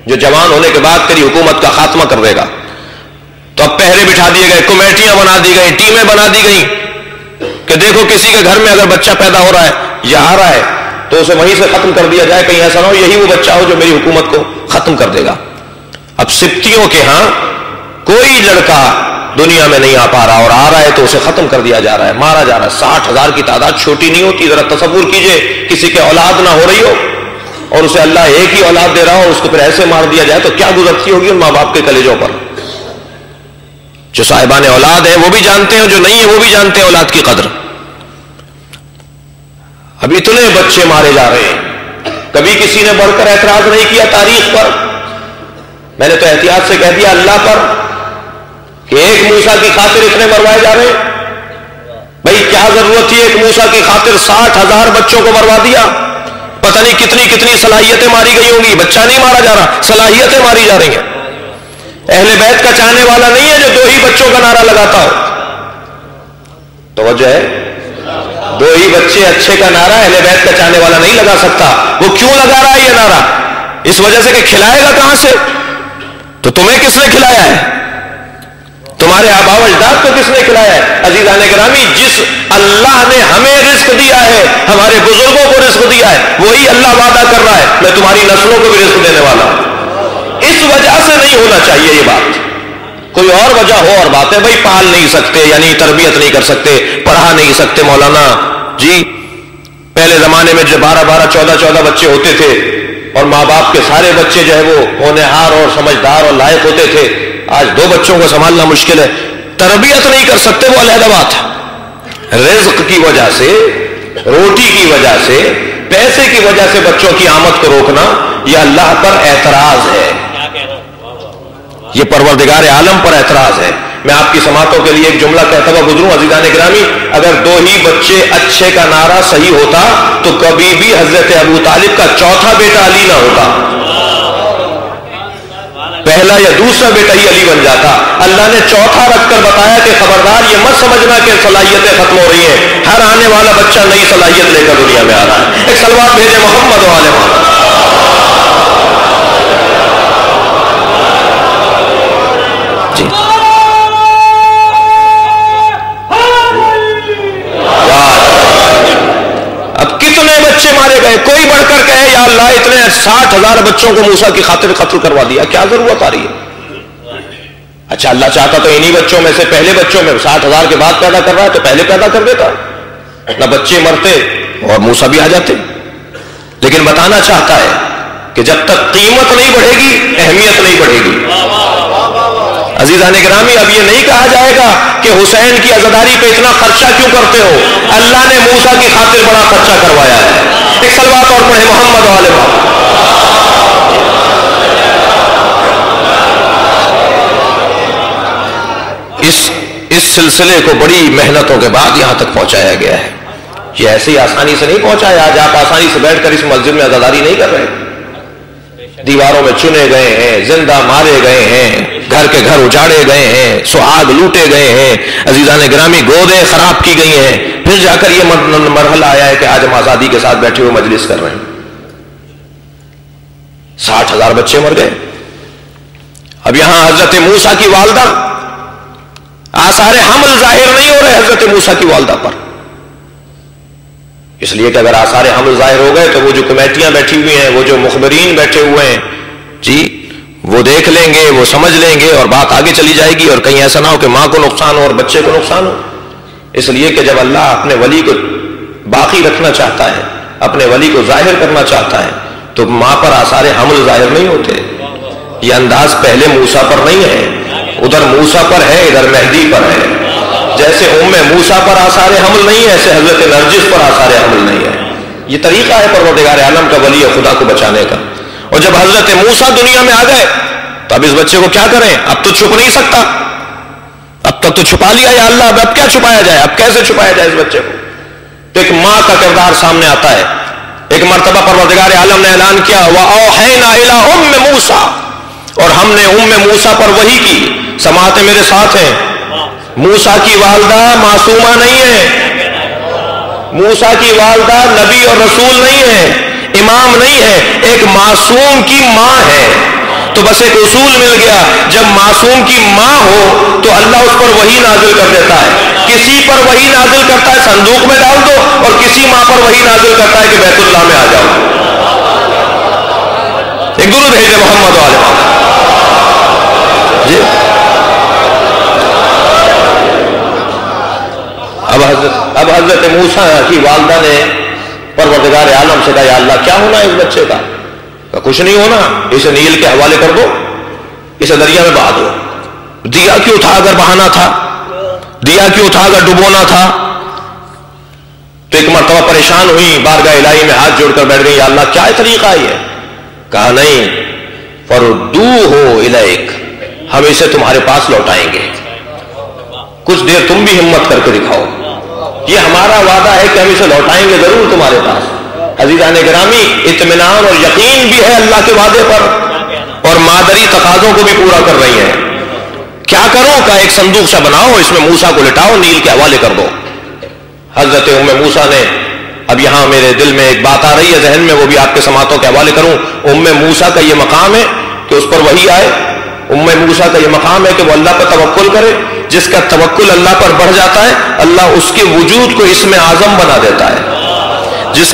جو جوان ہونے کے بعد تیری حکومت کا خاتمہ کر دے گا. تو اب پہرے بٹھا دیے گئے، کمیٹیاں بنا دی گئی، ٹیمیں بنا دی گئی کہ دیکھو کسی کے گھر میں اگر بچہ پیدا ہو رہا ہے یا آ رہا ہے تو اسے وہیں سے ختم کر دیا جائے، کہیں ایسا نہ ہو یہی وہ بچہ ہو جو میری حکومت کو ختم کر دے گا. اب سبتیوں کے ہاں کوئی لڑکا دنیا میں نہیں آ پا رہا اور آ رہا ہے تو اسے ختم کر دیا جا رہا ہے، مارا جا رہا ہے. 60,000 کی تعداد چھوٹی نہیں ہوتی. ذرا تصور کیجئے کسی کے اولاد نہ ہو رہی ہو اور اسے اللہ ایک ہی اولاد دے رہا ہو اور اس کو پھر ایسے مار دیا جائے تو کیا گزرتی ہوگی ان ماں باپ کے کلیجوں پر. جو صاحبان اولاد ہیں وہ بھی جانتے ہیں، جو نہیں ہیں وہ بھی جانتے ہیں اولاد کی قدر. اب اتنے بچے مارے جا رہے ہیں، کبھی کسی نے بڑھ کر اعتراض نہیں کیا تاریخ پر. میں نے تو احتیاط سے کہہ دیا اللہ پر کہ ایک موسیٰ کی خاطر اتنے مروائے جا رہے ہیں. بھائی کیا ضرورت تھی ایک موسیٰ کی خاطر 60,000 بچوں کو مروا دیا؟ پتہ نہیں کتنی صلاحیتیں ماری گئی ہوں گی. بچہ نہیں مارا جا رہا، صلاحیتیں ماری جا رہی ہیں. اہل بیت کا چاہنے والا نہیں ہے جو 2 ہی بچوں کا نعرہ لگاتا ہو. توجہ ہے، 2 ہی بچے اچھے کا نعرہ اہل بیت کا چاہنے والا نہیں لگا سکتا. وہ کیوں لگا رہا ہے یہ نعرہ؟ اس وجہ سے کہ کھلائے گا کہاں سے؟ تو تمہیں کس نے کھلایا ہے؟ تمہارے آباء و اجداد کو کس نے کھلایا ہے؟ عزیزان گرامی، جس اللہ نے ہمیں رزق دیا ہے، ہمارے بزرگوں کو رزق دیا ہے، وہی اللہ وعدہ کر رہا ہے میں تمہاری نسلوں کو بھی رزق دینے والا ہوں. اس وجہ سے نہیں ہونا چاہیے یہ بات. کوئی اور وجہ ہو اور بات ہے. بھائی پال نہیں سکتے، یعنی تربیت نہیں کر سکتے، پڑھا نہیں سکتے مولانا جی. پہلے زمانے میں جو 12 14 بچے ہوتے تھے اور ماں باپ کے سارے بچے جو ہے وہ ہونہار اور سمجھدار اور لائق ہوتے تھے. آج 2 بچوں کو سنبھالنا مشکل ہے. تربیت نہیں کر سکتے، وہ علیحدہ بات ہے. رزق کی وجہ سے، روٹی کی وجہ سے، پیسے کی وجہ سے بچوں کی آمد کو روکنا یہ اللہ پر اعتراض ہے، یہ پروردگار عالم پر اعتراض ہے. میں آپ کی سماعتوں کے لیے ایک جملہ کہتا ہوا گزروں. عزیزان گرامی، اگر 2 ہی بچے اچھے کا نعرہ صحیح ہوتا تو کبھی بھی حضرت ابو طالب کا چوتھا بیٹا علی نہ ہوتا، پہلا یا دوسرا بیٹا ہی علی بن جاتا. اللہ نے چوتھا رکھ کر بتایا کہ خبردار یہ مت سمجھنا کہ صلاحیتیں ختم ہو رہی ہیں. ہر آنے والا بچہ نئی صلاحیت لے کر دنیا میں آ رہا ہے. ایک صلوات بھیجے محمد و آل محمد. جی اب کتنے بچے مارے گئے؟ کوئی بڑھ کر کہے یا اللہ اتنے 60,000 بچوں کو موسیٰ کی خاطر قتل کروا دیا، کیا ضرورت آ رہی ہے؟ اچھا اللہ چاہتا تو انہی بچوں میں سے، پہلے بچوں میں 60,000 کے بعد پیدا کر رہا ہے تو پہلے پیدا کر دیتا، نہ بچے مرتے اور موسیٰ بھی آ جاتے. لیکن بتانا چاہتا ہے کہ جب تک قیمت نہیں بڑھے گی اہمیت نہیں بڑھے گی. عزیزان گرامی، اب یہ نہیں کہا جائے گا کہ حسین کی عزاداری پہ اتنا خرچہ کیوں کرتے ہو. اللہ نے موسیٰ کی خاطر بڑا خرچہ کروایا ہے. ایک صلوات اور پڑھے محمد و آل محمد. اس سلسلے کو بڑی محنتوں کے بعد یہاں تک پہنچایا گیا ہے. یہ ایسے ہی آسانی سے نہیں پہنچایا. آج آپ آسانی سے بیٹھ کر اس مسجد میں عزاداری نہیں کر رہے. دیواروں میں چنے گئے ہیں، زندہ مارے گئے ہیں، گھر کے گھر اجاڑے گئے ہیں، سہاگ لوٹے گئے ہیں، عزیزان گرامی گودیں خراب کی گئی ہیں. پھر جا کر یہ مرحلہ آیا ہے کہ آج ہم آزادی کے ساتھ بیٹھے ہوئے مجلس کر رہے ہیں. 60,000 بچے مر گئے. اب یہاں حضرت موسیٰ کی والدہ، آثار حمل ظاہر نہیں ہو رہے حضرت موسیٰ کی والدہ پر، اس لیے کہ اگر آثار حمل ظاہر ہو گئے تو وہ جو کمیٹیاں بیٹھی ہوئی ہیں، وہ جو مخبرین بیٹھے ہوئے ہیں جی، وہ دیکھ لیں گے، وہ سمجھ لیں گے اور بات آگے چلی جائے گی. اور کہیں ایسا نہ ہو کہ ماں کو نقصان ہو اور بچے کو نقصان ہو. اس لیے کہ جب اللہ اپنے ولی کو باقی رکھنا چاہتا ہے، اپنے ولی کو ظاہر کرنا چاہتا ہے، تو ماں پر آثار حمل ظاہر نہیں ہوتے. یہ انداز پہلے موسیٰ پر نہیں ہے، ادھر موسیٰ پر ہے، ادھر مہدی پر ہے. جیسے موسیٰ پر آثار حمل نہیں ہے، ایسے حضرت نرجس پر آثار حمل نہیں ہے. یہ طریقہ ہے پروردگار عالم کا ولی خدا کو بچانے کا. اور جب حضرت موسیٰ دنیا میں آ گئے تو اب اس بچے کو کیا کریں؟ اب تو چھپ نہیں سکتا، اب تک تو چھپا لیا یا اللہ، اب کیا چھپایا جائے؟ اب کیسے چھپایا جائے اس بچے کو؟ تو ایک ماں کا کردار سامنے آتا ہے. ایک مرتبہ پروردگار عالم نے اعلان کیا وَأَوْحَيْنَا إِلَىٰ أُمِّ مُوسَىٰ، اور ہم نے موسیٰ پر وحی کی. سماعتیں میرے ساتھ ہیں. موسیٰ کی والدہ معصومہ نہیں ہے، موسیٰ کی والدہ نبی اور رسول نہیں ہے، امام نہیں ہے، ایک معصوم کی ماں ہے. تو بس ایک اصول مل گیا، جب معصوم کی ماں ہو تو اللہ اس پر وحی نازل کر دیتا ہے. کسی پر وحی نازل کرتا ہے صندوق میں ڈال دو، اور کسی ماں پر وحی نازل کرتا ہے کہ بیت اللہ میں آ جاؤ. ایک درود بھیجے محمد و آل محمد. جی اب حضرت موسیٰ کی والدہ نے پروردگار عالم سے کہا یا اللہ کیا ہونا ہے اس بچے کا؟ کچھ نہیں ہونا، اسے نیل کے حوالے کر دو، اسے دریا میں بہا دو. دیا کیوں تھا اگر بہانا تھا؟ دیا کیوں تھا اگر ڈبونا تھا؟ تو ایک مرتبہ پریشان ہوئی، بارگاہ الہی میں ہاتھ جوڑ کر بیٹھ گئی، یا اللہ کیا طریقہ ہے یہ؟ کہا نہیں، فردوہ الیک، ہم اسے تمہارے پاس لوٹائیں گے. کچھ دیر تم بھی ہمت کر کے دکھاؤ. یہ ہمارا وعدہ ہے کہ ہم اسے لوٹائیں گے ضرور تمہارے پاس۔ عزیزان گرامی، اطمینان اور یقین بھی ہے اللہ کے وعدے پر، اور مادری تقاضوں کو بھی پورا کر رہی ہے۔ کیا کرو؟ کہ ایک صندوق سا بناؤ، اس میں موسیٰ کو لٹاؤ، نیل کے حوالے کر دو۔ حضرت موسیٰ نے، اب یہاں میرے دل میں ایک بات آ رہی ہے ذہن میں، وہ بھی آپ کے سماعتوں کے حوالے کروں۔ موسیٰ کا یہ مقام ہے کہ اس پر وحی آئے، موسیٰ کا یہ مقام ہے کہ وہ اللہ پر توکل کرے۔ جس کا توکل اللہ پر بڑھ جاتا ہے، اللہ اس کے وجود کو اسم اعظم بنا دیتا ہے۔ جس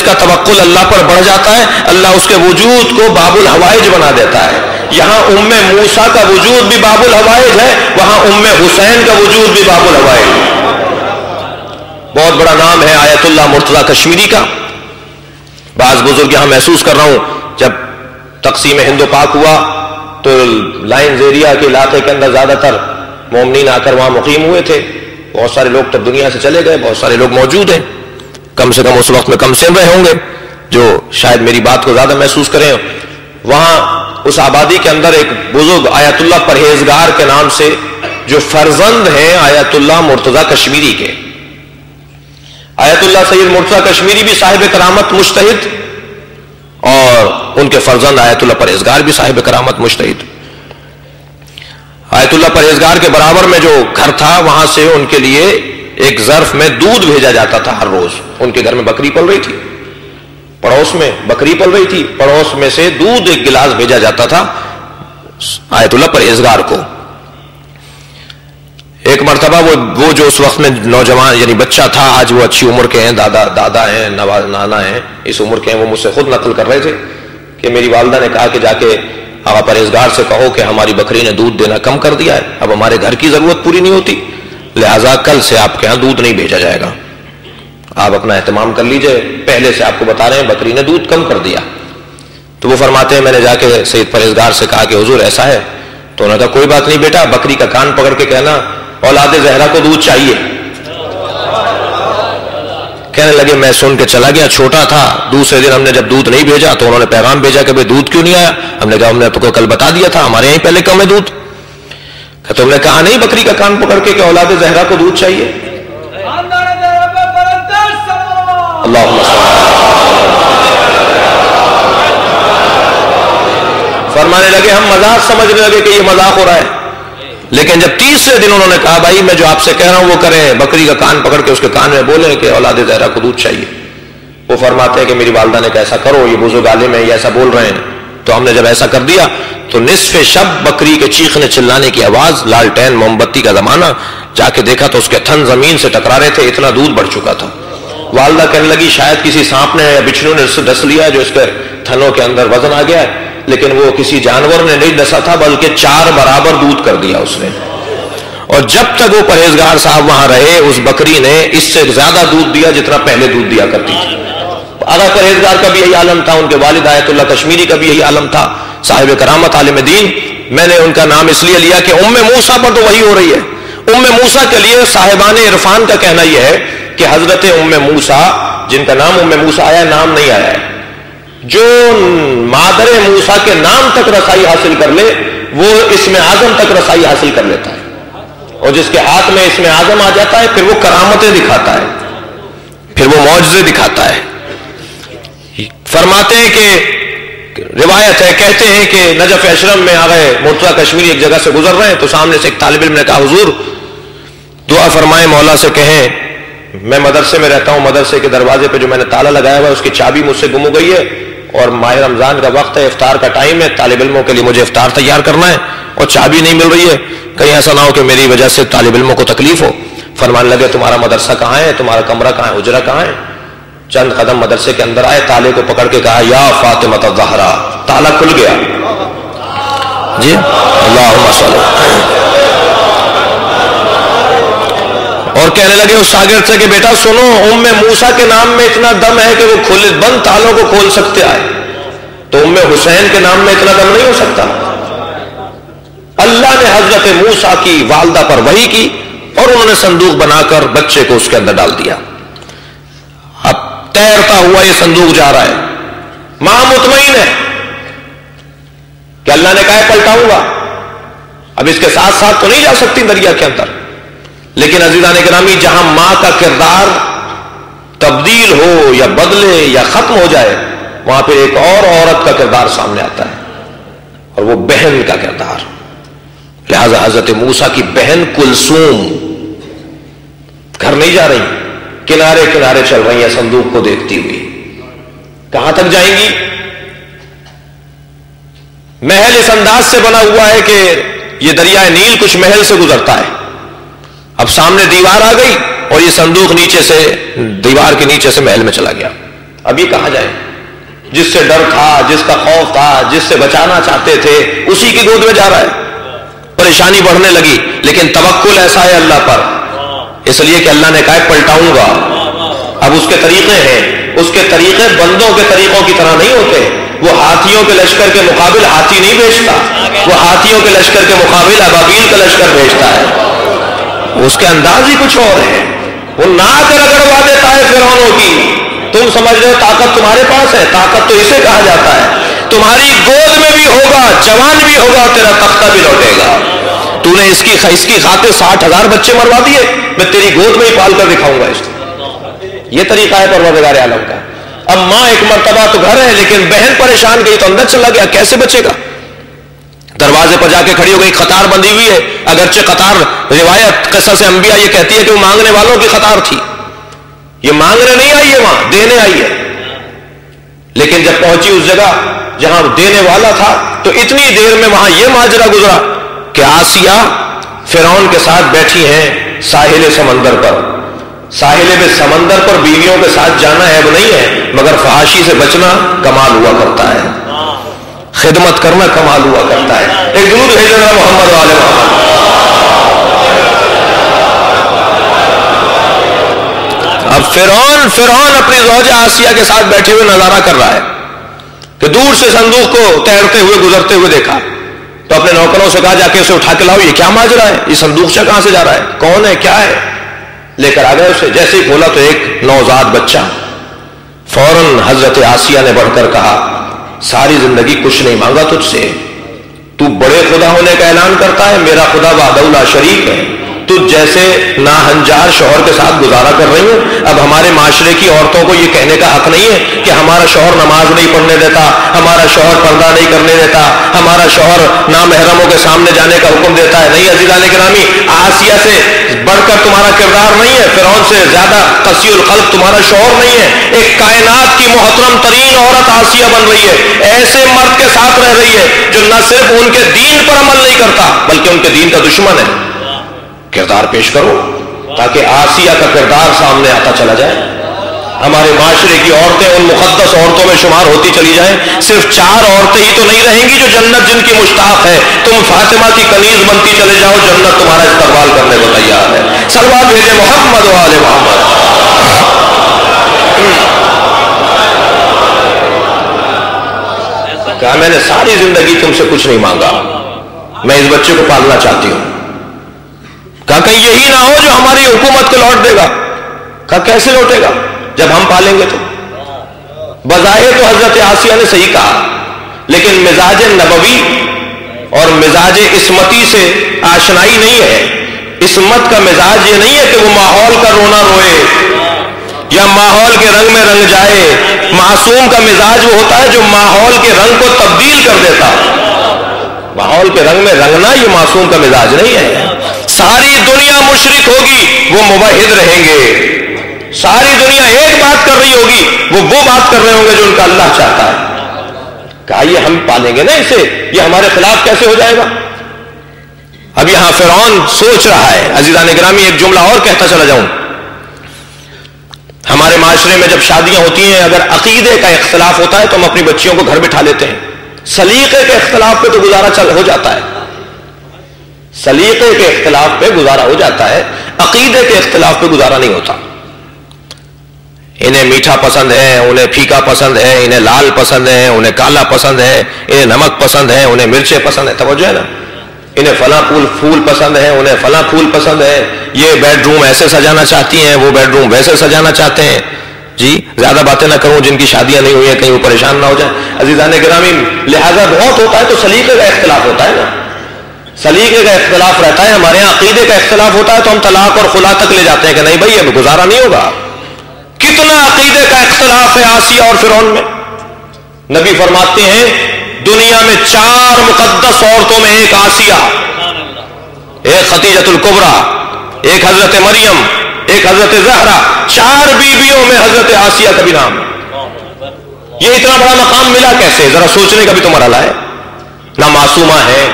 کا توکل اللہ پر بڑھ جاتا ہے، اللہ اس کے وجود کو باب الحوائج بنا دیتا ہے۔ یہاں موسیٰ کا وجود بھی باب الحوائج ہے، وہاں حسین کا وجود بھی باب الحوائج ہے۔ بہت بڑا نام ہے آیت اللہ مرتضیٰ کشمیری کا۔ بعض بزرگ یہاں محسوس کر رہا ہوں، جب تقسیم ہند و پاک ہوا تو لائنز ایریا کے علاقے کے اندر زیادہ تر مومنین آ کر وہاں مقیم ہوئے تھے۔ بہت سارے لوگ تب دنیا سے چلے گئے، بہت سارے لوگ موجود ہیں، کم سے کم اس وقت میں کم سن رہے ہوں گے جو شاید میری بات کو زیادہ محسوس کریں۔ وہاں اس آبادی کے اندر ایک بزرگ آیت اللہ پرہیزگار کے نام سے، جو فرزند ہیں آیت اللہ مرتضیٰ کشمیری کے۔ آیت اللہ سید مرتضیٰ کشمیری بھی صاحب کرامت مجتہد، اور ان کے فرزند آیت اللہ پرہیزگار بھی صاحب کرامت مجتہد۔ آیت اللہ پرہیزگار کے برابر میں جو گھر تھا، وہاں سے ان کے لیے ایک ظرف میں دودھ بھیجا جاتا تھا ہر روز۔ ان کے گھر میں بکری پل رہی تھی، پڑوس میں بکری پل رہی تھی، پڑوس میں سے دودھ ایک گلاس بھیجا جاتا تھا آیت اللہ پرہیزگار کو۔ ایک مرتبہ وہ جو اس وقت میں نوجوان یعنی بچہ تھا، آج وہ اچھی عمر کے ہیں، دادا ہیں، نانا ہیں، اس عمر کے ہیں، وہ مجھ سے خود نقل کر رہے تھے کہ میری والدہ نے کہا کہ جا کے آقا پرہیزگار سے کہو کہ ہماری بکری نے دودھ دینا کم کر دیا ہے، اب ہمارے گھر کی ضرورت پوری نہیں ہوتی، لہٰذا کل سے آپ کے ہاں دودھ نہیں بھیجا جائے گا، آپ اپنا اہتمام کر لیجئے، پہلے سے آپ کو بتا رہے ہیں بکری نے دودھ کم کر دیا۔ تو وہ فرماتے ہیں میں نے جا کے سید پرہیزگار سے کہا کہ حضور ایسا ہے، تو انہوں نے کہا کوئی بات نہیں بیٹا، بکری کا کان پکڑ کے کہنا اولاد زہرا کو دودھ چاہیے۔ کہنے لگے میں سن کے چلا گیا، چھوٹا تھا، دوسرے دن ہم نے جب دودھ نہیں بھیجا تو انہوں نے پیغام بھیجا کہ بھئی دودھ کیوں نہیں آیا؟ ہم نے کہا ہم نے تو کل بتا دیا تھا، ہمارے یہیں پہلے کم ہے دودھ۔ تم نے کہا نہیں بکری کا کان پکڑ کے کہ اولاد زہرا کو دودھ چاہیے؟ اللہم فرمانے لگے ہم مذاق سمجھنے لگے کہ یہ مذاق ہو رہا ہے، لیکن جب تیسرے دن انہوں نے کہا بھائی میں جو آپ سے کہہ رہا ہوں وہ کریں، بکری کا کان پکڑ کے اس کے کان میں بولیں کہ اولاد زہرا کو دودھ چاہیے۔ وہ فرماتے ہیں کہ میری والدہ نے کہا ایسا کرو، یہ بزرگ عالم ہے، یہ ایسا بول رہے ہیں، تو ہم نے جب ایسا کر دیا تو نصف شب بکری کے چیخنے چلانے کی آواز، لالٹین موم بتی کا زمانہ، جا کے دیکھا تو اس کے تھن زمین سے ٹکرا رہے تھے، اتنا دودھ بڑھ چکا تھا۔ والدہ کہنے لگی شاید کسی سانپ نے یا بچھڑو نے ڈس لیا جو اس کے تھنوں کے اندر وزن آ گیا ہے، لیکن وہ کسی جانور نے نہیں ڈسا تھا بلکہ 4 برابر دودھ کر دیا اس نے۔ اور جب تک وہ پرہیزگار صاحب وہاں رہے اس بکری نے اس سے زیادہ دودھ دیا جتنا پہلے دودھ دیا کرتی تھی۔ آغا پرہیزگار کا بھی یہی عالم تھا، ان کے والد آیت اللہ کشمیری کا بھی یہی عالم تھا، صاحب کرامت عالم دین۔ میں نے ان کا نام اس لیے لیا کہ موسیٰ پر تو وہی ہو رہی ہے۔ موسیٰ کے لیے صاحبان عرفان کا کہنا یہ ہے کہ حضرت موسیٰ جن کا نام موسیٰ آیا، نام نہیں آیا ہے، جو مادر موسیٰ کے نام تک رسائی حاصل کر لے وہ اسم اعظم تک رسائی حاصل کر لیتا ہے، اور جس کے ہاتھ میں اسم اعظم آ جاتا ہے پھر وہ کرامتیں دکھاتا ہے، پھر وہ معجزے دکھاتا ہے۔ فرماتے ہیں کہ روایت ہے، کہتے ہیں کہ نجف اشرم میں آ گئے، مرتضیٰ کشمیری ایک جگہ سے گزر رہے ہیں تو سامنے سے ایک طالب علم نے کہا حضور دعا فرمائیں، مولا سے کہیں میں مدرسے میں رہتا ہوں، مدرسے کے دروازے پہ جو میں نے تالا لگایا ہوا ہے اس کی چابی مجھ سے گم ہو گئی ہے، اور ماہ رمضان کا وقت ہے، افطار کا ٹائم ہے، طالب علموں کے لیے مجھے افطار تیار کرنا ہے اور چابی نہیں مل رہی ہے، کہیں ایسا نہ ہو کہ میری وجہ سے طالب علموں کو تکلیف ہو۔ فرمانے لگے تمہارا مدرسہ کہاں ہے، تمہارا کمرہ کہاں ہے، حجرہ کہاں ہے؟ چند قدم مدرسے کے اندر آئے، تالے کو پکڑ کے کہا یا فاطمہ الزہرا، تالا کھل گیا۔ جی اللہم صلی، اور کہنے لگے اس شاگرد سے کہ بیٹا سنو، موسیٰ کے نام میں اتنا دم ہے کہ وہ بند تالوں کو کھول سکتے آئے، تو حسین کے نام میں اتنا دم نہیں ہو سکتا؟ اللہ نے حضرت موسیٰ کی والدہ پر وحی کی اور انہوں نے صندوق بنا کر بچے کو اس کے اندر ڈال دیا۔ اب تیرتا ہوا یہ صندوق جا رہا ہے، ماں مطمئن ہے کہ اللہ نے کہا پلٹاؤں گا، اب اس کے ساتھ ساتھ تو نہیں جا سکتی دریا کے اندر، لیکن عزیزان گرامی جہاں ماں کا کردار تبدیل ہو یا بدلے یا ختم ہو جائے وہاں پہ ایک اور عورت کا کردار سامنے آتا ہے اور وہ بہن کا کردار. لہذا حضرت موسیٰ کی بہن کلثوم گھر نہیں جا رہی, کنارے کنارے چل رہی ہیں صندوق کو دیکھتی ہوئی. کہاں تک جائیں گی؟ محل اس انداز سے بنا ہوا ہے کہ یہ دریائے نیل کچھ محل سے گزرتا ہے. اب سامنے دیوار آ گئی اور یہ صندوق نیچے سے دیوار کے نیچے سے محل میں چلا گیا. اب یہ کہاں جائیں؟ جس سے ڈر تھا, جس کا خوف تھا, جس سے بچانا چاہتے تھے, اسی کی گود میں جا رہا ہے. پریشانی بڑھنے لگی, لیکن توکل ایسا ہے اللہ پر, اس لیے کہ اللہ نے کہا پلٹاؤں گا. اب اس کے طریقے ہیں, اس کے طریقے بندوں کے طریقوں کی طرح نہیں ہوتے. وہ ہاتھیوں کے لشکر کے مقابل ہاتھی نہیں بھیجتا, وہ ہاتھیوں کے لشکر کے مقابل ابابیل کا لشکر بھیجتا ہے. اس کے انداز ہی کچھ اور ہے. وہ ناک رگڑوا دیتا ہے فرعونوں کی. تم سمجھ رہے ہو طاقت تمہارے پاس ہے, طاقت تو اسے کہا جاتا ہے. تمہاری گود میں بھی ہوگا, جوان بھی ہوگا, اور تیرا تختہ بھی لوٹے گا. تو نے اس کی خاطر 60,000 بچے مروا دیے, میں تیری گود میں ہی پال کر دکھاؤں گا اس کو. یہ طریقہ ہے پروردگار عالم کا. اب ماں ایک مرتبہ تو گھر ہے, لیکن بہن پریشان گئی تو اندر چلا گیا, کیسے بچے گا؟ دروازے پر جا کے کھڑی ہو گئی, قطار بندھی ہوئی ہے. اگرچہ قطار روایت قصص انبیاء یہ کہتی ہے کہ وہ مانگنے والوں کی قطار تھی. یہ مانگنے نہیں آئی ہے, وہاں دینے آئی ہے. لیکن جب پہنچی اس جگہ جہاں دینے والا تھا تو اتنی دیر میں وہاں یہ ماجرا گزرا کہ آسیہ فرعون کے ساتھ بیٹھی ہیں ساحل سمندر پر. ساحل میں سمندر پر بیویوں کے ساتھ جانا عیب نہیں ہے, مگر فحاشی سے بچنا کمال ہوا کرتا ہے, خدمت کرنا کمال ہوا کرتا ہے. ایک درود بھیجنا محمد والے محمد. اب فرعون اپنی زوجہ آسیہ کے ساتھ بیٹھے ہوئے نظارہ کر رہا ہے کہ دور سے صندوق کو تیرتے ہوئے گزرتے ہوئے دیکھا تو اپنے نوکروں سے کہا جا کے اسے اٹھا کے لاؤ, یہ کیا ماجرا ہے, یہ صندوق سے کہاں سے جا رہا ہے, کون ہے, کیا ہے. لے کر آ گئے اسے. جیسے ہی کھولا تو ایک نوزاد بچہ. فوراً حضرت آسیہ نے بڑھ کر کہا ساری زندگی کچھ نہیں مانگا تجھ سے, تو بڑے خدا ہونے کا اعلان کرتا ہے, میرا خدا وحدہ لا شریک ہے. تجھ جیسے ناہنجار شوہر کے ساتھ گزارا کر رہی ہوں. اب ہمارے معاشرے کی عورتوں کو یہ کہنے کا حق نہیں ہے کہ ہمارا شوہر نماز نہیں پڑھنے دیتا, ہمارا شوہر پردہ نہیں کرنے دیتا, ہمارا شوہر نامحرموں کے سامنے جانے کا حکم دیتا ہے. نہیں عزیزان گرامی, آسیہ سے بڑھ کر تمہارا کردار نہیں ہے, فرعون سے زیادہ قسی القلب تمہارا شوہر نہیں ہے. ایک کائنات کی محترم ترین عورت آسیہ بن رہی ہے, ایسے مرد کے ساتھ رہ رہی ہے جو نہ صرف ان کے دین پر عمل نہیں کرتا بلکہ ان کے دین کا دشمن ہے. کردار پیش کرو تاکہ آسیہ کا کردار سامنے آتا چلا جائے. ہمارے معاشرے کی عورتیں ان مقدس عورتوں میں شمار ہوتی چلی جائیں. صرف 4 عورتیں ہی تو نہیں رہیں گی جو جنت جن کی مشتاق ہے. تم فاطمہ کی کنیز بنتی چلے جاؤ, جنت تمہارا استقبال کرنے کو تیار ہے. صلوات بھیجے محمد و آل محمد. کہا میں نے ساری زندگی تم سے کچھ نہیں مانگا, میں اس بچے کو پالنا چاہتی ہوں. کہا کہیں یہی نہ ہو جو ہماری حکومت کو لوٹ دے گا. کہا کیسے لوٹے گا جب ہم پالیں گے تو. بظاہر تو حضرت آسیہ نے صحیح کہا, لیکن مزاج نبوی اور مزاج عصمتی سے آشنائی نہیں ہے. عصمت کا مزاج یہ نہیں ہے کہ وہ ماحول کا رونا روئے یا ماحول کے رنگ میں رنگ جائے. معصوم کا مزاج وہ ہوتا ہے جو ماحول کے رنگ کو تبدیل کر دیتا. ماحول کے رنگ میں رنگنا یہ معصوم کا مزاج نہیں ہے. ساری دنیا مشرک ہوگی, وہ موحد رہیں گے. ساری دنیا ایک بات کر رہی ہوگی, وہ بات کر رہے ہوں گے جو ان کا اللہ چاہتا ہے. کہا یہ ہم پالیں گے نا اسے, یہ ہمارے خلاف کیسے ہو جائے گا. اب یہاں فرعون سوچ رہا ہے. عزیزان گرامی ایک جملہ اور کہتا چلا جاؤں. ہمارے معاشرے میں جب شادیاں ہوتی ہیں اگر عقیدے کا اختلاف ہوتا ہے تو ہم اپنی بچیوں کو گھر بٹھا لیتے ہیں. سلیقے کے اختلاف پہ تو گزارا ہو جاتا ہے, سلیقے کے اختلاف پہ گزارا ہو جاتا ہے, عقیدے کے اختلاف پہ گزارا نہیں ہوتا. انہیں میٹھا پسند ہے, انہیں پھیکا پسند ہے, انہیں لال پسند ہے, انہیں کالا پسند ہے, انہیں نمک پسند ہے, انہیں مرچیں پسند ہے. توجہ ہے نا, انہیں فلاں پھول پسند ہے, انہیں فلاں پھول پسند ہے. یہ بیڈ روم ایسے سجانا چاہتی ہیں, وہ بیڈ روم ویسے سجانا چاہتے ہیں. جی زیادہ باتیں نہ کروں, جن کی شادیاں نہیں ہوئی ہیں کہیں وہ پریشان نہ ہو جائیں. عزیزان گرامی لہذا بہت ہوتا ہے تو سلیقے کا اختلاف ہوتا ہے نا. سلیقے کا اختلاف رہتا ہے، ہمارے یہاں عقیدے کا اختلاف ہوتا ہے تو ہم طلاق اور خلا تک لے جاتے ہیں کہ نہیں بھائی اب گزارا نہیں ہوگا. کتنا عقیدے کا اختلاف ہے آسیہ اور فرعون میں. نبی فرماتے ہیں دنیا میں 4 مقدس عورتوں میں ایک آسیہ، ایک خدیجۃ الکبریٰ، ایک حضرت مریم، ایک حضرت زہرا، 4 بیویوں میں حضرت آسیہ کا بھی نام. یہ اتنا بڑا مقام ملا کیسے؟ ذرا سوچنے کا بھی تو مرحلہ ہے. نہ معصومہ ہے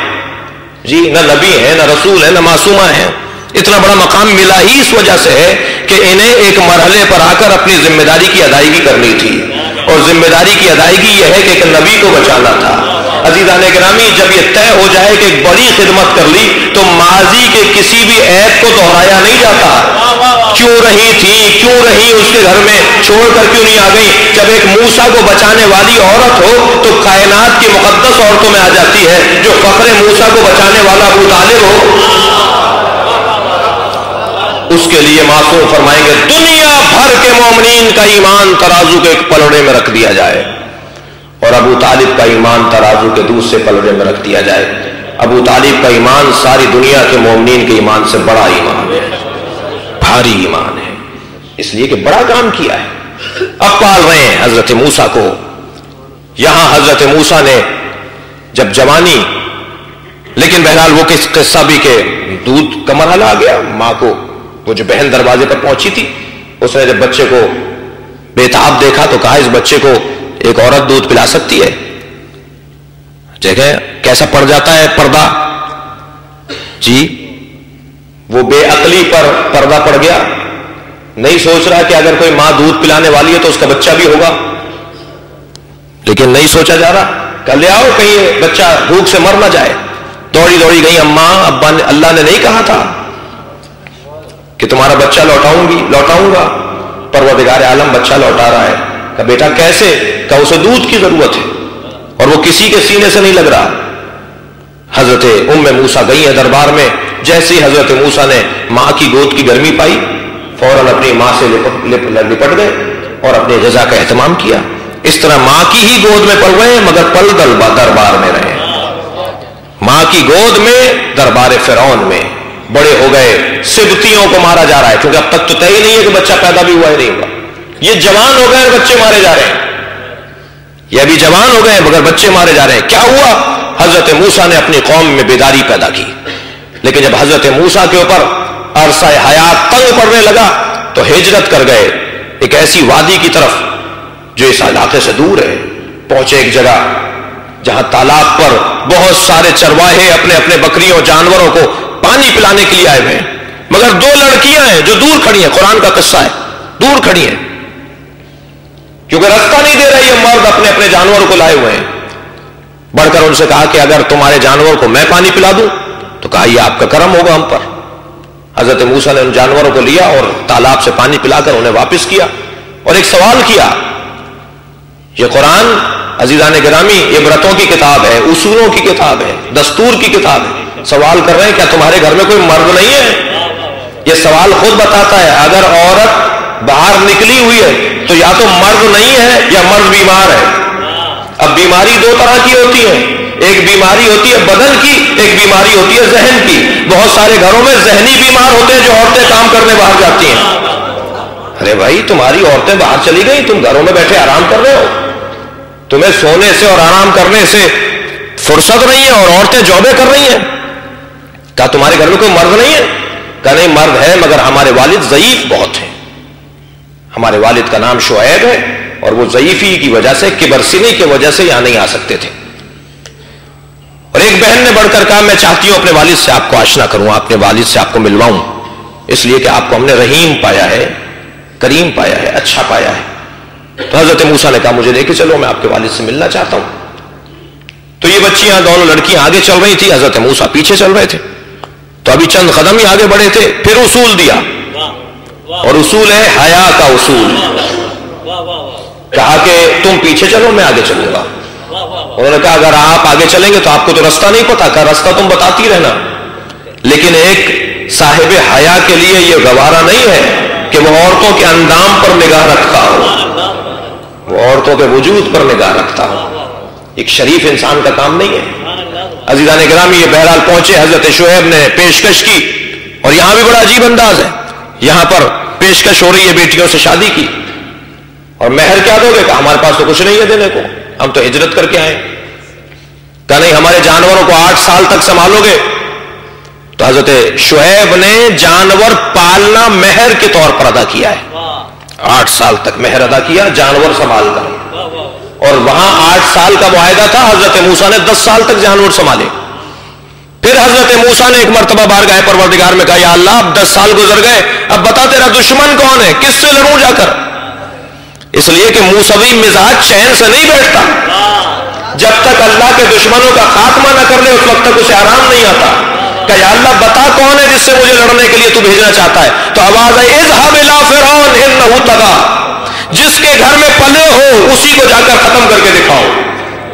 جی، نہ نبی ہے، نہ رسول ہے، نہ معصومہ ہے. اتنا بڑا مقام ملا ہی اس وجہ سے ہے کہ انہیں ایک مرحلے پر آ کر اپنی ذمہ داری کی ادائیگی کرنی تھی، اور ذمہ داری کی ادائیگی یہ ہے کہ ایک نبی کو بچانا تھا. عزیزان گرامی، جب یہ طے ہو جائے کہ ایک بڑی خدمت کر لی تو ماضی کے کسی بھی عیب کو دہرایا نہیں جاتا. کیوں رہی تھی، کیوں رہی اس کے گھر میں، چھوڑ کر کیوں نہیں آ گئی. جب ایک موسیٰ کو بچانے والی عورت ہو تو کائنات کی مقدس عورتوں میں آ جاتی ہے. جو فخر موسیٰ کو بچانے والا ابو طالب ہو، اس کے لیے معصوم فرمائیں گے دنیا بھر کے مومنین کا ایمان ترازو کے ایک پلڑے میں رکھ دیا جائے اور ابو طالب کا ایمان ترازو کے دوسرے پلڑے میں رکھ دیا جائے. ابو طالب کا ایمان ساری دنیا کے مومنین کے ایمان سے بڑا ایمان ہے، بھاری ایمان ہے، اس لیے کہ بڑا کام کیا ہے. اب پال رہے ہیں حضرت موسیٰ کو. یہاں حضرت موسیٰ نے جب جوانی، لیکن بہرحال وہ کس قصہ بھی کہ دودھ کا مرحلہ آ گیا. ماں کو وہ جو بہن دروازے پر پہنچی تھی، اس نے جب بچے کو بے-تاب دیکھا تو کہا اس بچے کو ایک عورت دودھ پلا سکتی ہے. جگہ کیسا پڑ جاتا ہے پردہ جی. وہ بے عقلی پر پردہ پڑ گیا. نہیں سوچ رہا کہ اگر کوئی ماں دودھ پلانے والی ہے تو اس کا بچہ بھی ہوگا، لیکن نہیں سوچا جا رہا کہ لے آؤ کہیں بچہ بھوک سے مر نہ جائے. دوڑی دوڑی گئی اماں ابا نے، اللہ نے نہیں کہا تھا کہ تمہارا بچہ لوٹاؤں گا. پروردگار عالم بچہ لوٹا رہا ہے. کہ بیٹا کیسے؟ کہ اسے دودھ کی ضرورت ہے اور وہ کسی کے سینے سے نہیں لگ رہا. حضرت ام موسیٰ گئی ہے دربار میں. جیسے ہی حضرت موسیٰ نے ماں کی گود کی گرمی پائی فوراً اپنی ماں سے لپٹ گئے اور اپنی غذا کا اہتمام کیا. اس طرح ماں کی ہی گود میں پل گئے مگر پل دربار میں رہے. ماں کی گود میں دربار فرعون میں بڑے ہو گئے. سبتیوں کو مارا جا رہا ہے کیونکہ اب تک تو طے ہی نہیں ہے کہ بچہ پیدا بھی ہوا ہے نہیں ہوا. یہ جوان ہو گئے بچے مارے جا رہے ہیں. یہ ابھی جوان ہو گئے مگر بچے مارے جا رہے ہیں. کیا ہوا؟ حضرت موسیٰ نے اپنی قوم میں بیداری پیدا کی. لیکن جب حضرت موسیٰ کے اوپر عرصہ حیات تنگ پڑنے لگا تو ہجرت کر گئے ایک ایسی وادی کی طرف جو اس علاقے سے دور ہے. پہنچے ایک جگہ جہاں تالاب پر بہت سارے چرواہے اپنے اپنے بکریوں جانوروں کو پانی پلانے کے لیے آئے ہوئے ہیں. مگر 2 لڑکیاں ہیں جو دور کھڑی ہیں. قرآن کا قصہ ہے، دور کھڑی ہیں کیونکہ راستہ نہیں دے رہے. یہ مرد اپنے اپنے جانوروں کو لائے ہوئے ہیں. بڑھ کر ان سے کہا کہ اگر تمہارے جانور کو میں پانی پلا دوں تو کہا یہ آپ کا کرم ہوگا ہم پر. حضرت موسیٰ نے ان جانوروں کو لیا اور تالاب سے پانی پلا کر انہیں واپس کیا اور ایک سوال کیا. یہ قرآن عزیزان گرامی عبرتوں کی کتاب ہے، اصولوں کی کتاب ہے، دستور کی کتاب ہے. سوال کر رہے ہیں کیا تمہارے گھر میں کوئی مرد نہیں ہے؟ یہ سوال خود بتاتا ہے اگر عورت باہر نکلی ہوئی ہے تو یا تو مرد نہیں ہے یا مرد بیمار ہے. اب بیماری 2 طرح کی ہوتی ہے. ایک بیماری ہوتی ہے بدن کی، ایک بیماری ہوتی ہے ذہن کی. بہت سارے گھروں میں ذہنی بیمار ہوتے ہیں جو عورتیں کام کرنے باہر جاتی ہیں. ارے بھائی تمہاری عورتیں باہر چلی گئی، تم گھروں میں بیٹھے آرام کر رہے ہو. تمہیں سونے سے اور آرام کرنے سے فرصت نہیں ہے اور عورتیں جابیں کر رہی ہیں. کہا تمہارے گھر میں کوئی مرد نہیں ہے؟ کہا نہیں مرد ہے مگر ہمارے والد ضعیف بہت ہیں. ہمارے والد کا نام شعیب ہے اور وہ ضعیفی کی وجہ سے، کبرسنی کی وجہ سے یہاں نہیں آ سکتے تھے. اور ایک بہن نے بڑھ کر کہا میں چاہتی ہوں اپنے والد سے آپ کو آشنا کروں، اپنے والد سے آپ کو ملواؤں، اس لیے کہ آپ کو ہم نے رحیم پایا ہے، کریم پایا ہے، اچھا پایا ہے. تو حضرت موسیٰ نے کہا مجھے لے کے چلو، میں آپ کے والد سے ملنا چاہتا ہوں. تو یہ بچیاں دونوں لڑکیاں آگے چل رہی تھی، حضرت موسیٰ پیچھے چل رہے تھے. تو ابھی چند قدم ہی آگے بڑھے تھے پھر اصول دیا، اور اصول ہے حیا کا اصول. کہا کہ تم پیچھے چلو میں آگے چلوں گا. انہوں نے کہا اگر آپ آگے چلیں گے تو آپ کو تو راستہ نہیں پتا. کہا راستہ تم بتاتی رہنا، لیکن ایک صاحب حیا کے لیے یہ گوارا نہیں ہے کہ وہ عورتوں کے اندام پر نگاہ رکھتا ہو، وہ عورتوں کے وجود پر نگاہ رکھتا ہو. ایک شریف انسان کا کام نہیں ہے. عزیزان گرامی، یہ بہرحال پہنچے، حضرت شعیب نے پیشکش کی، اور یہاں بھی بڑا عجیب انداز ہے، یہاں پر پیشکش ہو رہی ہے بیٹیوں سے شادی کی، اور مہر کیا دو گے؟ کہ ہمارے پاس تو کچھ نہیں ہے دینے کو، ہم تو ہجرت کر کے آئے۔ کہ نہیں، ہمارے جانوروں کو 8 سال تک سنبھالو گے؟ تو حضرت شعیب نے جانور پالنا مہر کے طور پر ادا کیا ہے، 8 سال تک مہر ادا کیا جانور سنبھال کر، اور وہاں 8 سال کا معاہدہ تھا، حضرت موسیٰ نے 10 سال تک جانور سنبھالے۔ پھر حضرت موسیٰ نے ایک مرتبہ بارگاہ پروردگار میں کہا، یا اللہ اب 10 سال گزر گئے، اب بتا تیرا دشمن کون ہے، کس سے لڑوں جا کر؟ اس لیے کہ موسوی مزاج چین سے نہیں بیٹھتا، جب تک اللہ کے دشمنوں کا خاتمہ نہ کر لے اس وقت تک اسے آرام نہیں آتا۔ کہ یا اللہ بتا کون ہے جس سے مجھے لڑنے کے لیے تو بھیجنا چاہتا ہے؟ تو آواز ہے، اذهب الى فرعون انه طغى، جس کے گھر میں پلے ہو اسی کو جا کر ختم کر کے دکھاؤ،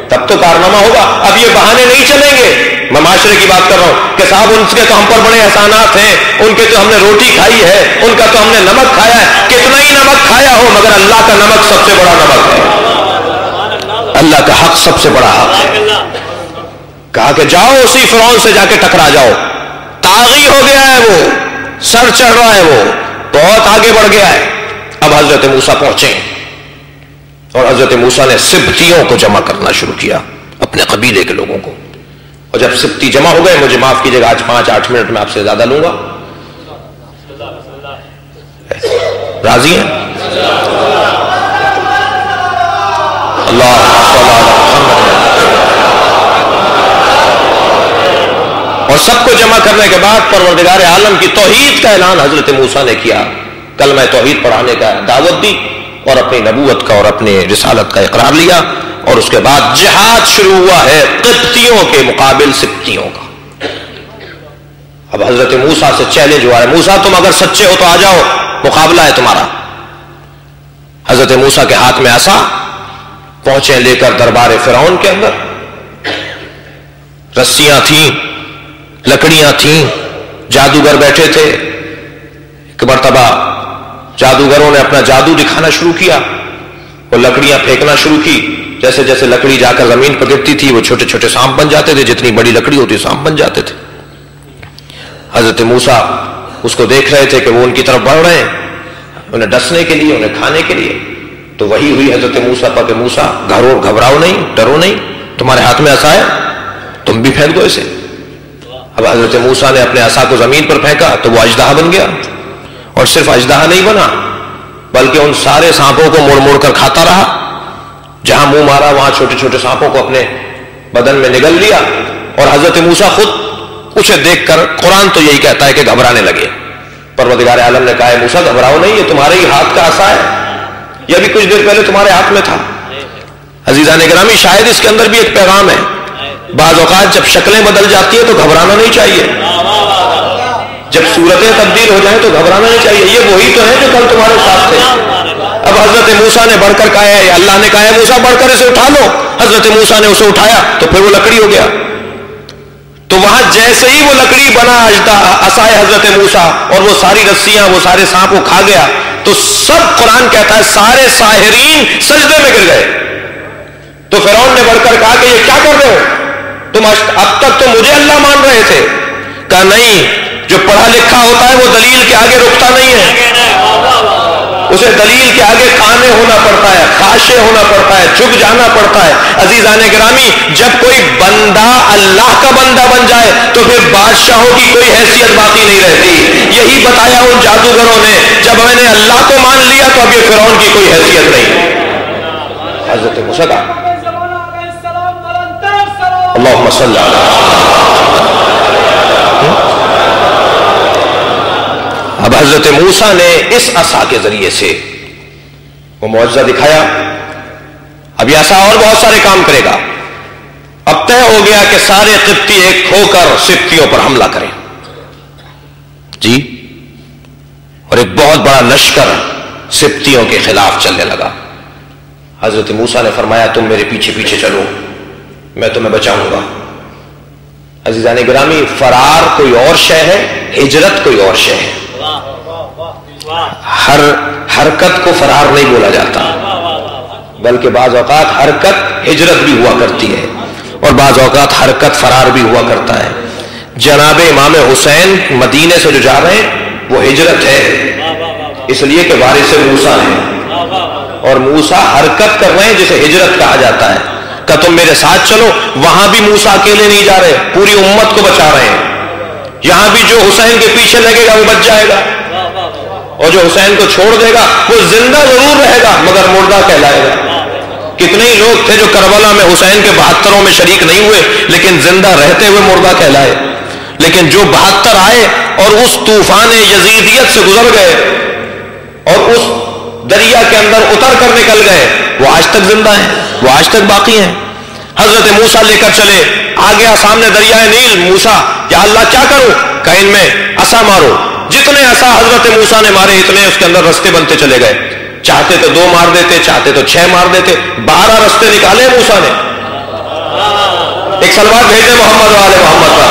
تب تو کارنامہ ہوگا۔ اب یہ بہانے نہیں چلیں گے۔ میں معاشرے کی بات کر رہا ہوں کہ صاحب ان کے تو ہم پر بڑے احسانات ہیں، ان کے تو ہم نے روٹی کھائی ہے، ان کا تو ہم نے نمک کھایا ہے، کتنا ہی نمک کھایا ہو مگر اللہ کا نمک سب سے بڑا نمک ہے، اللہ کا حق سب سے بڑا حق ہے۔ کہا کہ جاؤ اسی فرعون سے جا کے ٹکرا جاؤ، طاغی ہو گیا ہے وہ، سر چڑھ رہا ہے وہ، بہت آگے بڑھ گیا ہے۔ اب حضرت موسیٰ پہنچے اور حضرت موسیٰ نے سبتیوں کو جمع کرنا شروع کیا، اپنے قبیلے کے لوگوں کو، اور جب سبتی جمع ہو گئے، مجھے معاف کیجیے گا آج 5-8 منٹ میں آپ سے زیادہ لوں گا، راضی ہیں؟ اور سب کو جمع کرنے کے بعد پروردگار عالم کی توحید کا اعلان حضرت موسیٰ نے کیا، کلمہ توحید پڑھانے کا دعوت دی، اور اپنی نبوت کا اور اپنی رسالت کا اقرار لیا، اور اس کے بعد جہاد شروع ہوا ہے قبطیوں کے مقابل سبتیوں کا۔ اب حضرت موسیٰ سے چیلنج ہوا ہے، موسیٰ تم اگر سچے ہو تو آ جاؤ، مقابلہ ہے تمہارا۔ حضرت موسیٰ کے ہاتھ میں عصا، پہنچے لے کر دربار فرعون کے اندر، رسیاں تھیں، لکڑیاں تھیں، جادوگر بیٹھے تھے۔ ایک مرتبہ جادوگروں نے اپنا جادو دکھانا شروع کیا، وہ لکڑیاں پھینکنا شروع کی، جیسے جیسے لکڑی جا کر زمین پر گرتی تھی وہ چھوٹے چھوٹے سانپ بن جاتے تھے، جتنی بڑی لکڑی ہوتی سانپ بن جاتے تھے۔ حضرت موسیٰ اس کو دیکھ رہے تھے کہ وہ ان کی طرف بڑھ رہے ہیں، انہیں ڈسنے کے لیے، انہیں کھانے کے لیے۔ تو وہی ہوئی حضرت موسیٰ پر کہ موسیٰ گھبراؤ نہیں، ڈرو نہیں، تمہارے ہاتھ میں عصا ہے، تم بھی پھینک دو اسے۔ اب حضرت موسیٰ نے اپنے عصا کو زمین پر پھینکا تو وہ اژدہا بن گیا، اور صرف اژدہا نہیں بنا بلکہ ان سارے سانپوں کو موڑ موڑ کر کھاتا رہا، جہاں منہ مارا وہاں چھوٹے چھوٹے سانپوں کو اپنے بدن میں نگل لیا۔ اور حضرت موسیٰ خود اسے دیکھ کر، قرآن تو یہی کہتا ہے کہ گھبرانے لگے۔ پروردگار عالم نے کہا ہے موسیٰ گھبراؤ نہیں، یہ تمہارے ہی ہاتھ کا عصا ہے، یہ بھی کچھ دیر پہلے تمہارے ہاتھ میں تھا۔ عزیزان گرامی، شاید اس کے اندر بھی ایک پیغام ہے، بعض اوقات جب شکلیں بدل جاتی ہیں تو گھبرانا نہیں چاہیے، جب صورتیں تبدیل ہو جائیں تو گھبرانا نہیں چاہیے، یہ وہی تو ہے جو کل تمہارے ساتھ تھے۔ اب حضرت موسیٰ نے بڑھ کر کہا ہے، اللہ نے کہا ہے موسیٰ بڑھ کر اسے اٹھا لو، حضرت موسیٰ نے اسے اٹھایا تو پھر وہ لکڑی ہو گیا۔ تو وہاں جیسے ہی وہ لکڑی بنا عصائے حضرت موسیٰ، اور وہ ساری رسیاں، وہ سارے سانپ کو کھا گیا، تو سب قرآن کہتا ہے سارے ساحرین سجدے میں گر گئے۔ تو فرعون نے بڑھ کر کہا کہ یہ کیا کر رہے ہو تم، اب تک تو مجھے اللہ مان رہے تھے۔ کہا نہیں، جو پڑھا لکھا ہوتا ہے وہ دلیل کے آگے رکتا نہیں ہے، اسے دلیل کے آگے قانے ہونا پڑتا ہے، خاشع ہونا پڑتا ہے، جھک جانا پڑتا ہے۔ عزیزان گرامی، جب کوئی بندہ اللہ کا بندہ بن جائے تو پھر بادشاہوں کی کوئی حیثیت باقی نہیں رہتی۔ یہی بتایا ان جادوگروں نے، جب میں نے اللہ کو مان لیا تو اب یہ فرعون کی کوئی حیثیت نہیں۔ حضرت موسیٰ کا اللہم صلی اب حضرت موسیٰ نے اس عصا کے ذریعے سے وہ معجزہ دکھایا۔ اب یہ عصا اور بہت سارے کام کرے گا۔ اب طے ہو گیا کہ سارے قبطی ایک ہو کر سبتیوں پر حملہ کریں جی، اور ایک بہت بڑا لشکر سبتیوں کے خلاف چلنے لگا۔ حضرت موسیٰ نے فرمایا تم میرے پیچھے پیچھے چلو، میں تمہیں بچاؤں گا۔ عزیزان گرامی، فرار کوئی اور شے ہے، ہجرت کوئی اور شے ہے۔ ہر حرکت کو فرار نہیں بولا جاتا، بلکہ بعض اوقات حرکت ہجرت بھی ہوا کرتی ہے۔ اور بعض اوقات حرکت فرار بھی ہوا کرتا ہے. جناب امام حسین مدینے سے جو جا رہے ہیں وہ ہجرت ہے، اس لیے کہ وارث موسیٰ ہیں، اور موسیٰ حرکت کر رہے ہیں جسے ہجرت کہا جاتا ہے. کہ تم میرے ساتھ چلو، وہاں بھی موسیٰ اکیلے نہیں جا رہے، پوری امت کو بچا رہے ہیں. یہاں بھی جو حسین کے پیچھے لگے گا وہ بچ جائے گا، اور جو حسین کو چھوڑ دے گا وہ زندہ ضرور رہے گا مگر مردہ کہلائے گا. کتنے ہی لوگ تھے جو کربلا میں حسین کے 72 میں شریک نہیں ہوئے لیکن زندہ رہتے ہوئے مردہ کہلائے. لیکن جو 72 آئے اور اس طوفان یزیدیت سے گزر گئے اور اس دریا کے اندر اتر کر نکل گئے، وہ آج تک زندہ ہیں، وہ آج تک باقی ہیں. حضرت موسیٰ لے کر چلے، آ گیا سامنے دریائے نیل. موسیٰ یا اللہ کیا کروں؟ کہ ان میں عصا مارو. جتنے عصا حضرت موسیٰ نے مارے اتنے اس کے اندر رستے بنتے چلے گئے. چاہتے تو 2 مار دیتے، چاہتے تو 6 مار دیتے، 12 رستے نکالے موسیٰ نے. ایک سلوات بھیجے محمد و آل محمد پر.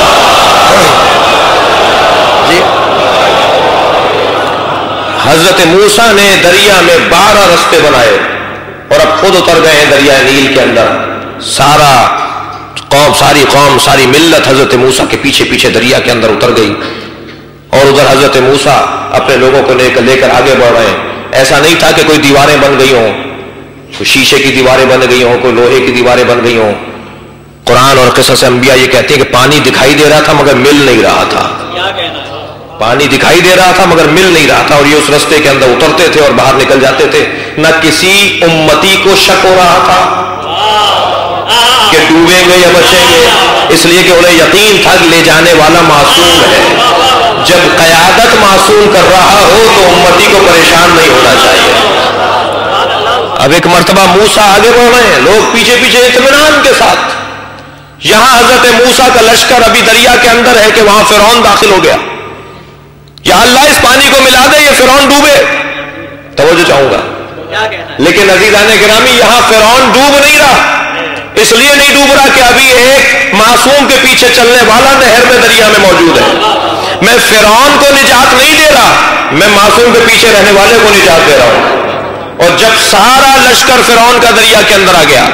جی حضرت موسیٰ نے دریا میں 12 رستے بنائے اور اب خود اتر گئے ہیں دریا نیل کے اندر. ساری قوم ساری ملت حضرت موسیٰ کے پیچھے پیچھے دریا کے اندر اتر گئی، اور ادھر حضرت موسیٰ اپنے لوگوں کو لے کر آگے بڑھ رہے ہیں. ایسا نہیں تھا کہ کوئی دیواریں بن گئی ہوں، کوئی شیشے کی دیواریں بن گئی ہوں، کوئی لوہے کی دیواریں بن گئی ہوں. قرآن اور قصص انبیاء یہ کہتے ہیں کہ پانی دکھائی دے رہا تھا مگر مل نہیں رہا تھا. پانی دکھائی دے رہا تھا مگر مل نہیں رہا تھا، اور یہ اس رستے کے اندر اترتے تھے اور باہر نکل جاتے تھے. نہ کسی امتی کو شک ہو رہا تھا کہ ڈوبیں گے یا بچیں گے، اس لیے کہ انہیں یقین تھا کہ لے جانے والا معصوم ہے. جب قیادت معصوم کر رہا ہو تو امتی کو پریشان نہیں ہونا چاہیے. اب ایک مرتبہ موسیٰ آگے بڑھ رہے ہیں، لوگ پیچھے پیچھے اطمینان کے ساتھ. یہاں حضرت موسیٰ کا لشکر ابھی دریا کے اندر ہے کہ وہاں فرعون داخل ہو گیا. یا اللہ اس پانی کو ملا دے، یہ فرعون ڈوبے. توجہ چاہوں گا. لیکن عزیزان گرامی یہاں فرعون ڈوب نہیں رہا. اس لیے نہیں ڈوب رہا کہ ابھی ایک معصوم کے پیچھے چلنے والا نہر میں دریا میں موجود ہے. میں فرعون کو نجات نہیں دے رہا، میں معصوم کے پیچھے رہنے والے کو نجات دے رہا ہوں. اور جب سارا لشکر فرعون کا دریا کے اندر آ گیا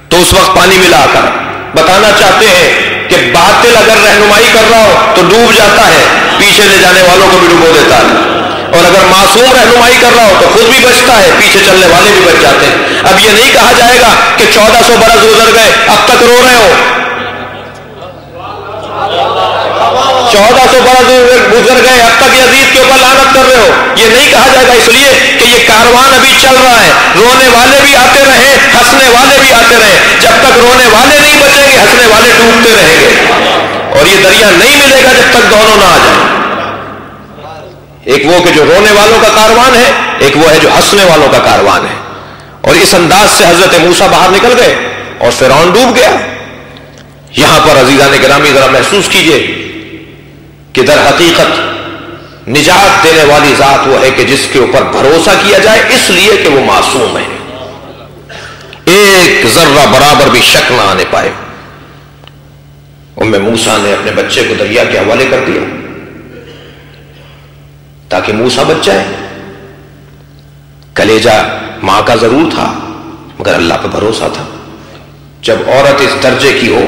تو اس وقت پانی ملا کر بتانا چاہتے ہیں کہ باطل اگر رہنمائی کر رہا ہو تو ڈوب جاتا ہے، پیچھے لے جانے والوں کو بھی ڈبو دیتا ہے. اور اگر معصوم رہنمائی کر رہا ہو تو خود بھی بچتا ہے، پیچھے چلنے والے بھی بچ جاتے ہیں. اب یہ نہیں کہا جائے گا کہ 1400 برس گزر گئے اب تک رو رہے ہو. 1400 برس گزر گئے اب تک یزید کے اوپر لعنت کر رہے ہو. یہ نہیں کہا جائے گا، اس لیے کہ یہ کاروان ابھی چل رہا ہے. رونے والے بھی آتے رہے، ہنسنے والے بھی آتے رہے. جب تک رونے والے نہیں بچیں گے ہنسنے والے ڈوبتے رہیں گے. اور یہ دریا نہیں ملے گا جب تک دونوں نہ آ جائیں. ایک وہ کہ جو رونے والوں کا کاروان ہے، ایک وہ ہے جو ہنسنے والوں کا کاروان ہے. اور اس انداز سے حضرت موسیٰ باہر نکل گئے اور فرعون ڈوب گیا. یہاں پر عزیزان گرامی ذرا محسوس کیجئے کہ در حقیقت نجات دینے والی ذات وہ ہے کہ جس کے اوپر بھروسہ کیا جائے، اس لیے کہ وہ معصوم ہے، ایک ذرہ برابر بھی شک نہ آنے پائے. موسیٰ نے اپنے بچے کو دریا کے حوالے کر دیا تاکہ موسیٰ بچ جائے. کلیجہ ماں کا ضرور تھا مگر اللہ پہ بھروسہ تھا. جب عورت اس درجے کی ہو،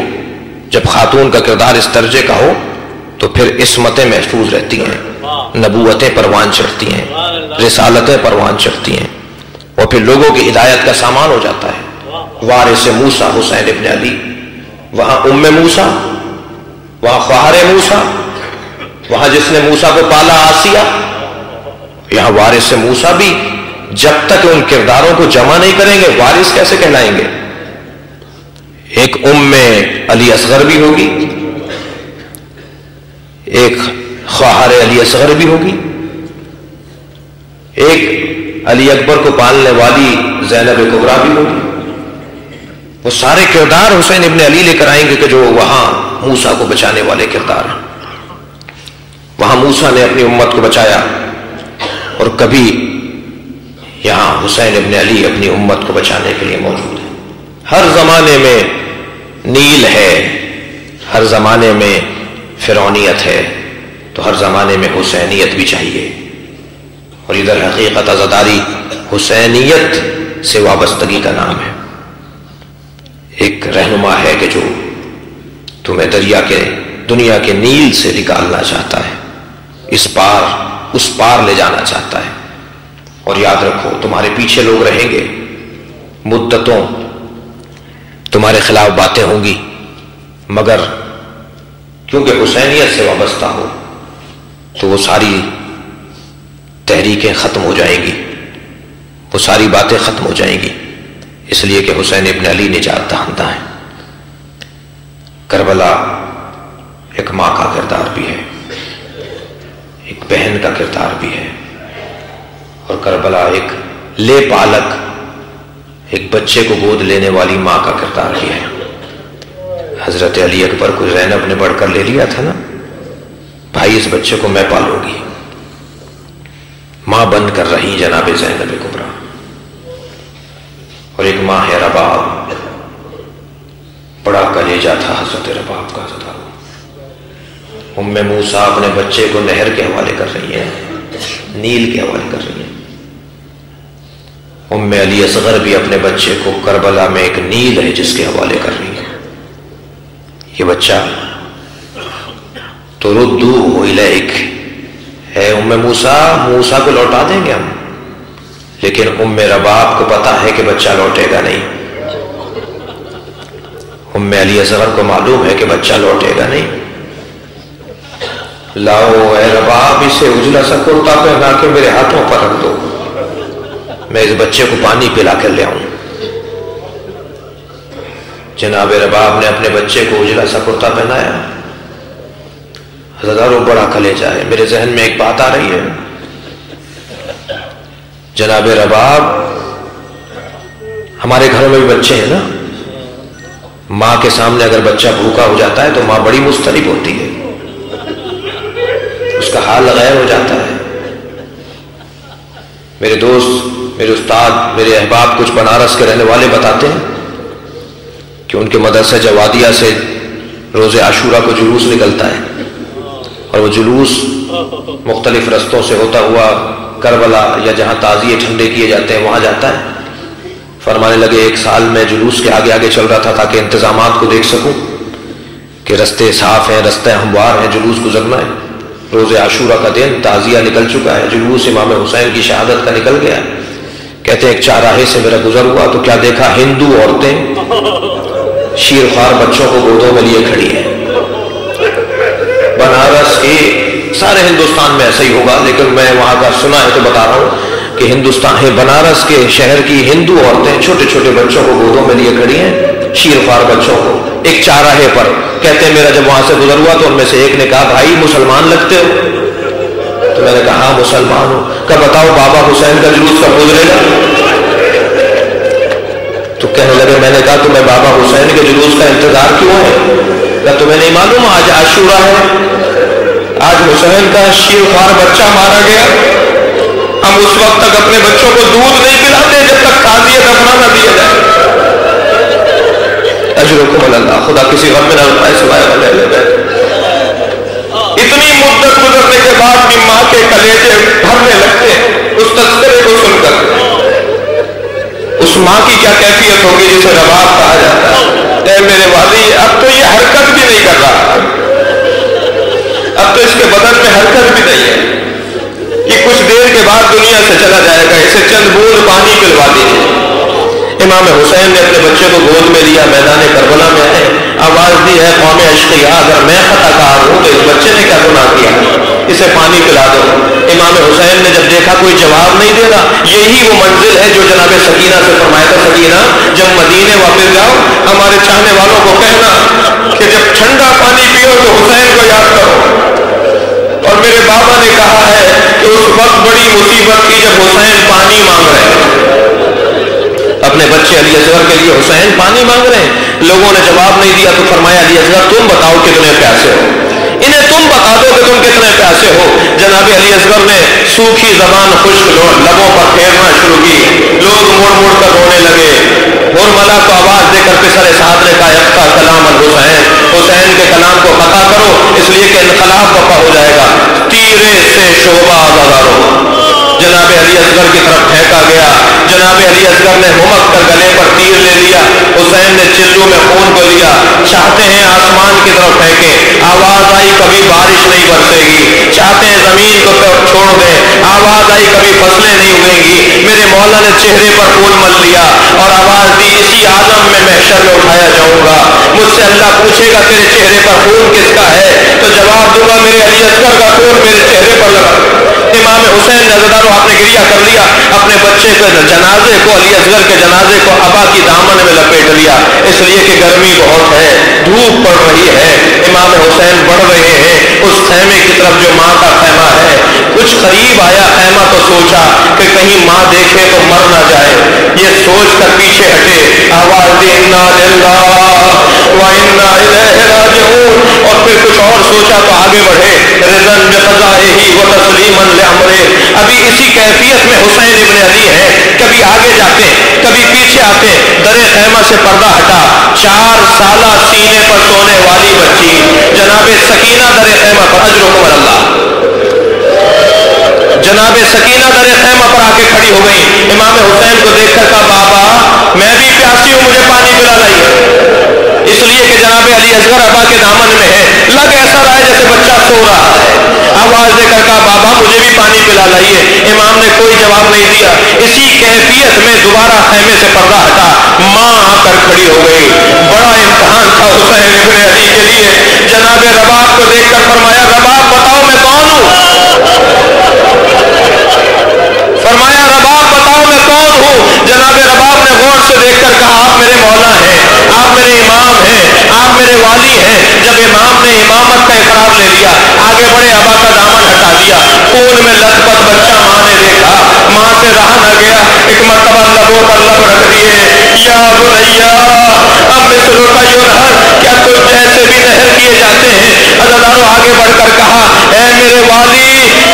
جب خاتون کا کردار اس درجے کا ہو تو پھر عصمتیں محفوظ رہتی ہیں، نبوتیں پروان چڑھتی ہیں، رسالتیں پروان چڑھتی ہیں، اور پھر لوگوں کی ہدایت کا سامان ہو جاتا ہے. وارث موسیٰ حسین ابن علی، وہاں موسیٰ، وہاں خواہر موسیٰ، وہاں جس نے موسیٰ کو پالا آسیہ، یہاں وارث موسیٰ بھی. جب تک ان کرداروں کو جمع نہیں کریں گے وارث کیسے کہلائیں گے؟ ایک علی اصغر بھی ہوگی، ایک خواہر علی اصغر بھی ہوگی، ایک علی اکبر کو پالنے والی زینب کبریٰ بھی ہوگی. وہ سارے کردار حسین ابن علی لے کر آئیں گے کہ جو وہاں موسیٰ کو بچانے والے کردار ہیں. وہاں موسیٰ نے اپنی امت کو بچایا اور کبھی یہاں حسین ابن علی اپنی امت کو بچانے کے لیے موجود ہے. ہر زمانے میں نیل ہے، ہر زمانے میں فرعونیت ہے، تو ہر زمانے میں حسینیت بھی چاہیے. اور ادھر حقیقت عزاداری حسینیت سے وابستگی کا نام ہے. ایک رہنما ہے کہ جو تمہیں دنیا کے نیل سے نکالنا چاہتا ہے، اس پار لے جانا چاہتا ہے۔ اور یاد رکھو تمہارے پیچھے لوگ رہیں گے، مدتوں تمہارے خلاف باتیں ہوں گی، مگر کیونکہ حسینیت سے وابستہ ہو تو وہ ساری تحریکیں ختم ہو جائیں گی، وہ ساری باتیں ختم ہو جائیں گی، اس لیے کہ حسین ابن علی نجات دہندہ ہے۔ کربلا ایک ماں کا کردار بھی ہے، ایک بہن کا کردار بھی ہے، اور کربلا ایک لے پالک، ایک بچے کو گود لینے والی ماں کا کردار بھی ہے۔ حضرت علی اکبر کو زینب نے بڑھ کر لے لیا تھا نا، بھائی اس بچے کو میں پالوں گی، ماں بن کر رہی جناب زینب کبریٰ۔ اور ایک ماں ہے رباب، بڑا کلیجہ تھا حضرت رباب کا۔ ام موسیٰ اپنے بچے کو نہر کے حوالے کر رہی ہیں، نیل کے حوالے کر رہی ہیں۔ ام علی اصغر بھی اپنے بچے کو کربلا میں ایک نیل ہے جس کے حوالے کر رہی ہے۔ یہ بچہ تو ردوہ الیک ہے، ام موسیٰ کو لوٹا دیں گے ہم، لیکن ام رباب کو پتا ہے کہ بچہ لوٹے گا نہیں۔ ام علی اصغر کو معلوم ہے کہ بچہ لوٹے گا نہیں۔ لاؤ اے رباب اسے اجلا سا کرتا پہنا کے میرے ہاتھوں پر رکھ دو، میں اس بچے کو پانی پلا کر لے آؤں۔ جناب رباب نے اپنے بچے کو اجلا سا کرتا پہنایا۔ ہزاروں بڑا کلیجہ ہے، میرے ذہن میں ایک بات آ رہی ہے۔ جناب رباب، ہمارے گھروں میں بھی بچے ہیں نا، ماں کے سامنے اگر بچہ بھوکا ہو جاتا ہے تو ماں بڑی مضطرب ہوتی ہے، اس کا حال غیر ہو جاتا ہے۔ میرے دوست، میرے استاد، میرے احباب کچھ بنارس کے رہنے والے بتاتے ہیں کہ ان کے مدرسہ جوادیہ سے روز عاشورہ کو جلوس نکلتا ہے، اور وہ جلوس مختلف رستوں سے ہوتا ہوا کربلا یا جہاں تعزیے ٹھنڈے کیے جاتے ہیں وہاں جاتا ہے۔ فرمانے لگے ایک سال میں جلوس کے آگے آگے چل رہا تھا تاکہ انتظامات کو دیکھ سکوں کہ رستے صاف ہیں، رستے ہموار ہیں، جلوس گزرنا ہے۔ روز عاشورہ کا دن، تعزیہ نکل چکا ہے، جلوس امام حسین کی شہادت کا نکل گیا ہے۔ کہتے ہیں ایک چاراہے سے میرا گزر ہوا تو کیا دیکھا، ہندو عورتیں شیر خوار بچوں کو گودوں میں لیے کھڑی ہیں۔ بنارس کے سارے ہندوستان میں ایسا ہی ہوگا، لیکن میں وہاں کا سنا ہے تو بتا رہا ہوں کہ ہندوستان ہے، بنارس کے شہر کی ہندو عورتیں چھوٹے چھوٹے بچوں کو گودوں میں لیے کھڑی ہیں، شیر خوار بچوں کو، ایک چاراہے پر۔ کہتے ہیں میرا جب وہاں سے گزر ہوا تو ان میں سے ایک نے کہا بھائی مسلمان لگتے ہو؟ تو میں نے کہا ہاں مسلمان ہوں۔ کہ بتاؤ بابا حسین کا جلوس کب گزرے گا؟ تو کہنے لگے، میں نے کہا تمہیں بابا حسین کے جلوس کا انتظار کیوں ہے؟ کہا تمہیں نہیں معلوم آج عاشورہ ہے، آج حسین کا شیر خوار بچہ مارا گیا، ہم اس وقت تک اپنے بچوں کو دودھ نہیں پلاتے جب تک تعزیہ دفنا نہ دیا جائے۔ اجرکم اللہ، خدا کسی غم میں نہ اٹھائے سوائے والے بیت۔ اتنی مدت گزرنے کے بعد بھی ماں کے کلیجے بھرنے لگتے ہیں اس تذکرے کو سن کر۔ اس ماں کی کیا کیفیت ہوگی جسے رباب کہا جاتا ہے؟ اے میرے والی، اب تو یہ حرکت بھی نہیں کر رہا، اب تو اس کے بدن میں حرکت بھی نہیں ہے، یہ کچھ دیر کے بعد دنیا سے چلا جائے گا، اسے چند بوند پانی پلوا دیجیے۔ امام حسین نے اپنے بچے کو گود میں لیا، میدان کربلا میں آئے، آواز دی ہے قوم اشقیہ، اگر میں خطا کار ہوں تو اس بچے نے کیا گناہ کیا، اسے پانی پلا دو۔ امام حسین نے جب دیکھا کوئی جواب نہیں دے رہا، یہی وہ منزل ہے جو جناب سکینہ سے فرمایا تھا، سکینہ جب مدینے واپس جاؤ ہمارے چاہنے والوں کو کہنا کہ جب ٹھنڈا پانی پیو تو حسین کو یاد کرو۔ اور میرے بابا نے کہا ہے کہ اس وقت بڑی مصیبت تھی جب حسین پانی مانگ رہے ہیں، اپنے بچے علی اصغر کے لیے حسین پانی مانگ رہے ہیں، لوگوں نے جواب نہیں دیا تو فرمایا علی اصغر تم بتاؤ کتنے پیاسے ہو، انہیں تم بتا دو کہ تم کتنے پیاسے ہو۔ جناب علی اصغر نے سوکھی زبان خشک لبوں پر پھیرنا شروع کی، لوگ مڑ مڑ کر رونے لگے۔ ہرملا کو آواز دے کر پسر سعد نے کہا یقطع کلام الحسین، حسین کے کلام کو قطع کرو اس لیے کہ انقلاب برپا ہو جائے گا۔ تیرے سے شعبہ آزادارو، جناب علی اصغر کی طرف پھینکا گیا، جناب علی اصغر نے ہمک کر گلے پر تیر لے لیا، حسین نے چلو میں خون کو لیا، چاہتے ہیں آسمان کی طرف پھینکے، آواز آئی کبھی بارش نہیں برسے گی، چاہتے ہیں زمین کو چھوڑ دیں، آواز آئی کبھی فصلیں نہیں اگیں گی، میرے مولا نے چہرے پر خون مل لیا اور آواز دی اسی عالم میں محشر میں اٹھایا جاؤں گا، مجھ سے اللہ پوچھے گا تیرے چہرے پر خون کس کا ہے تو جواب دوں گا میرے علی اصغر کا خون میرے چہرے پر لگا۔ امام حسین نظردارو آپ نے گریہ کر لیا، اپنے بچے کے جنازے کو، علی اصغر کے جنازے کو ابا کی دامن میں لپیٹ لیا، اس لیے کہ گرمی بہت ہے، دھوپ پڑ رہی ہے، امام حسین بڑھ رہے ہیں اس خیمے کی طرف جو ماں کا خیمہ ہے، کچھ قریب آیا خیمہ تو سوچا کہ کہیں ماں دیکھے تو مر نہ جائے، یہ سوچ کر پیچھے ہٹے، آواز دی انا للہ و انا الیہ راجعون، اور پھر کچھ اور سوچا تو آگے بڑھے، رضا بقضائہ و تسلیما لامرہ، ابھی اسی کیفیت میں حسین ابن علی ہیں، کبھی آگے جاتے کبھی پیچھے آتے، در خیمہ سے پردہ ہٹا، 4 سالہ سینے پر سونے والی بچی جناب سکینہ در خیمہ پر، اجرکم اللہ، جناب سکینہ در خیمہ پر آ کے کھڑی ہو گئی، امام حسین کو دیکھ کر کہا بابا میں بھی پیاسی ہوں مجھے پانی پلا لائیے، اس لیے کہ جناب علی اصغر ابا کے دامن میں ہے، لگ ایسا رہا ہے جیسے بچہ سو رہا ہے، آواز دے کر کہا بابا مجھے بھی پانی پلا لائیے، امام نے کوئی جواب نہیں دیا، اسی کیفیت میں دوبارہ خیمے سے پردہ ہٹا، ماں آ کر کھڑی ہو گئی، بڑا امتحان تھا حسین ابن علی کے لیے، جناب رباب کو دیکھ کر فرمایا رباب بتاؤ میں کون ہوں، فرمایا رباب بتاؤ میں کون ہوں، جناب رباب نے غور سے دیکھ کر کہا آپ میرے مولا ہیں، آپ میرے امام ہیں، آپ میرے والی ہیں، جب امام نے امامت کا اقرار لے لیا، آگے بڑھے ابا کا دامن ہٹا دیا، خون میں لت پت بچہ ماں نے دیکھا، ماں سے رہا نہ گیا، ایک مرتبہ لبوں پر لب رکھ دیے، یا بنیا اب مثلوں کا ینہر، کیا تجھ جیسے بھی نہر کیے جاتے ہیں، عزادارو آگے بڑھ کر کہا اے میرے والی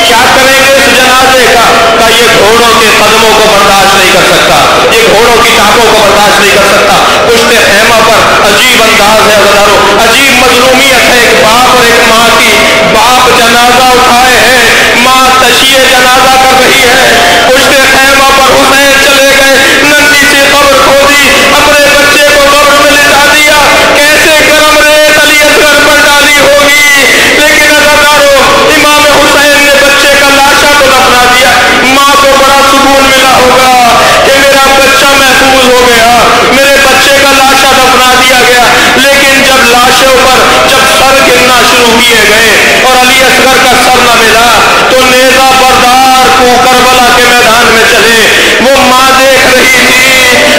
کیا کریں گے اس جنازے کا، کہ یہ گھوڑوں کے قدموں کو برداشت نہیں کر سکتا، یہ گھوڑوں کی ٹانپوں کو برداشت نہیں کر سکتا، پشت خیمہ پر عجیب انداز ہے عزادارو، عجیب مظلومیت ہے، ایک باپ اور ایک ماں کی، باپ جنازہ اٹھائے ہیں، ماں تشیع جنازہ کر رہی ہے، پشت خیمہ پر حسین چلے گئے، ننھی سی قبر کھودی، اپنے بچے کو قبر میں لٹا دیا، کیسے گرم ریت علی اصغر پر ڈالی ہوگی، لیکن عزادارو امام حسین نے بچے کا لاشا تو دفنا دیا، ماں کو بڑا سکون ملا ہوگا کہ میرا بچہ محفوظ ہو گیا، میرے بچے کا لاشا دفنا دیا گیا، لیکن جب لاشوں پر جب سر گرنا شروع کیے گئے اور علی اصغر کا سر نہ ملا تو نیزہ بردار کو کربلا کے میدان میں چلے، وہ ماں دیکھ رہی تھی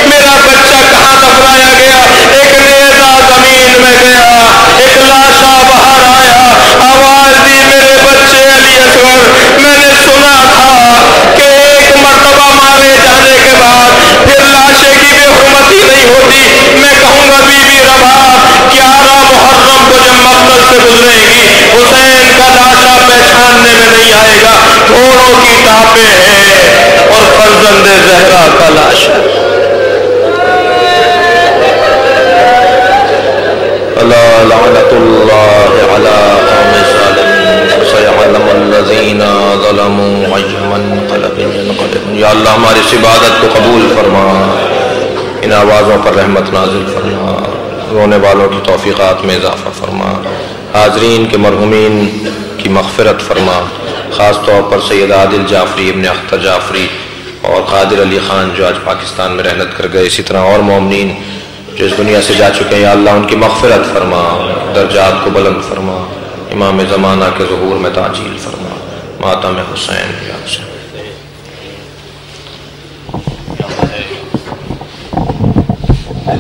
میرا بچہ کہاں دفنایا گیا، ایک نیزہ زمین میں گیا، ایک لاشا باہر آیا، آواز دی میرے بچے علی اصغر، میں نے سنا تھا کہ ایک مرتبہ مارے جانے کے بعد پھر لاشے کی بے حرمتی نہیں ہوتی، میں کہوں گا بی بی رباب 11 محرم کو جب مقتل سے گزرے گی حسین کا لاشا پہچاننے میں نہیں آئے گا، گھوڑوں کی ٹانپیں ہیں اور فرزند زہرا کا لاشا، الا لعنت اللہ علی قوم الظالمین سیعلم الذین ظلموا ای منقلب ینقلبون، یا اللہ ہماری اس عبادت کو قبول فرما، ان آوازوں پر رحمت نازل فرما، رونے والوں کی توفیقات میں اضافہ فرما، حاضرین کے مرحومین کی مغفرت فرما، خاص طور پر سید عادل جعفری ابن اختر جعفری اور قادر علی خان جو آج پاکستان میں رحلت کر گئے، اسی طرح اور مومنین جو اس دنیا سے جا چکے ہیں، یا اللہ ان کی مغفرت فرما، درجات کو بلند فرما، امام زمانہ کے ظہور میں تعجیل فرما، ماتم حسین یا حسین۔ ہے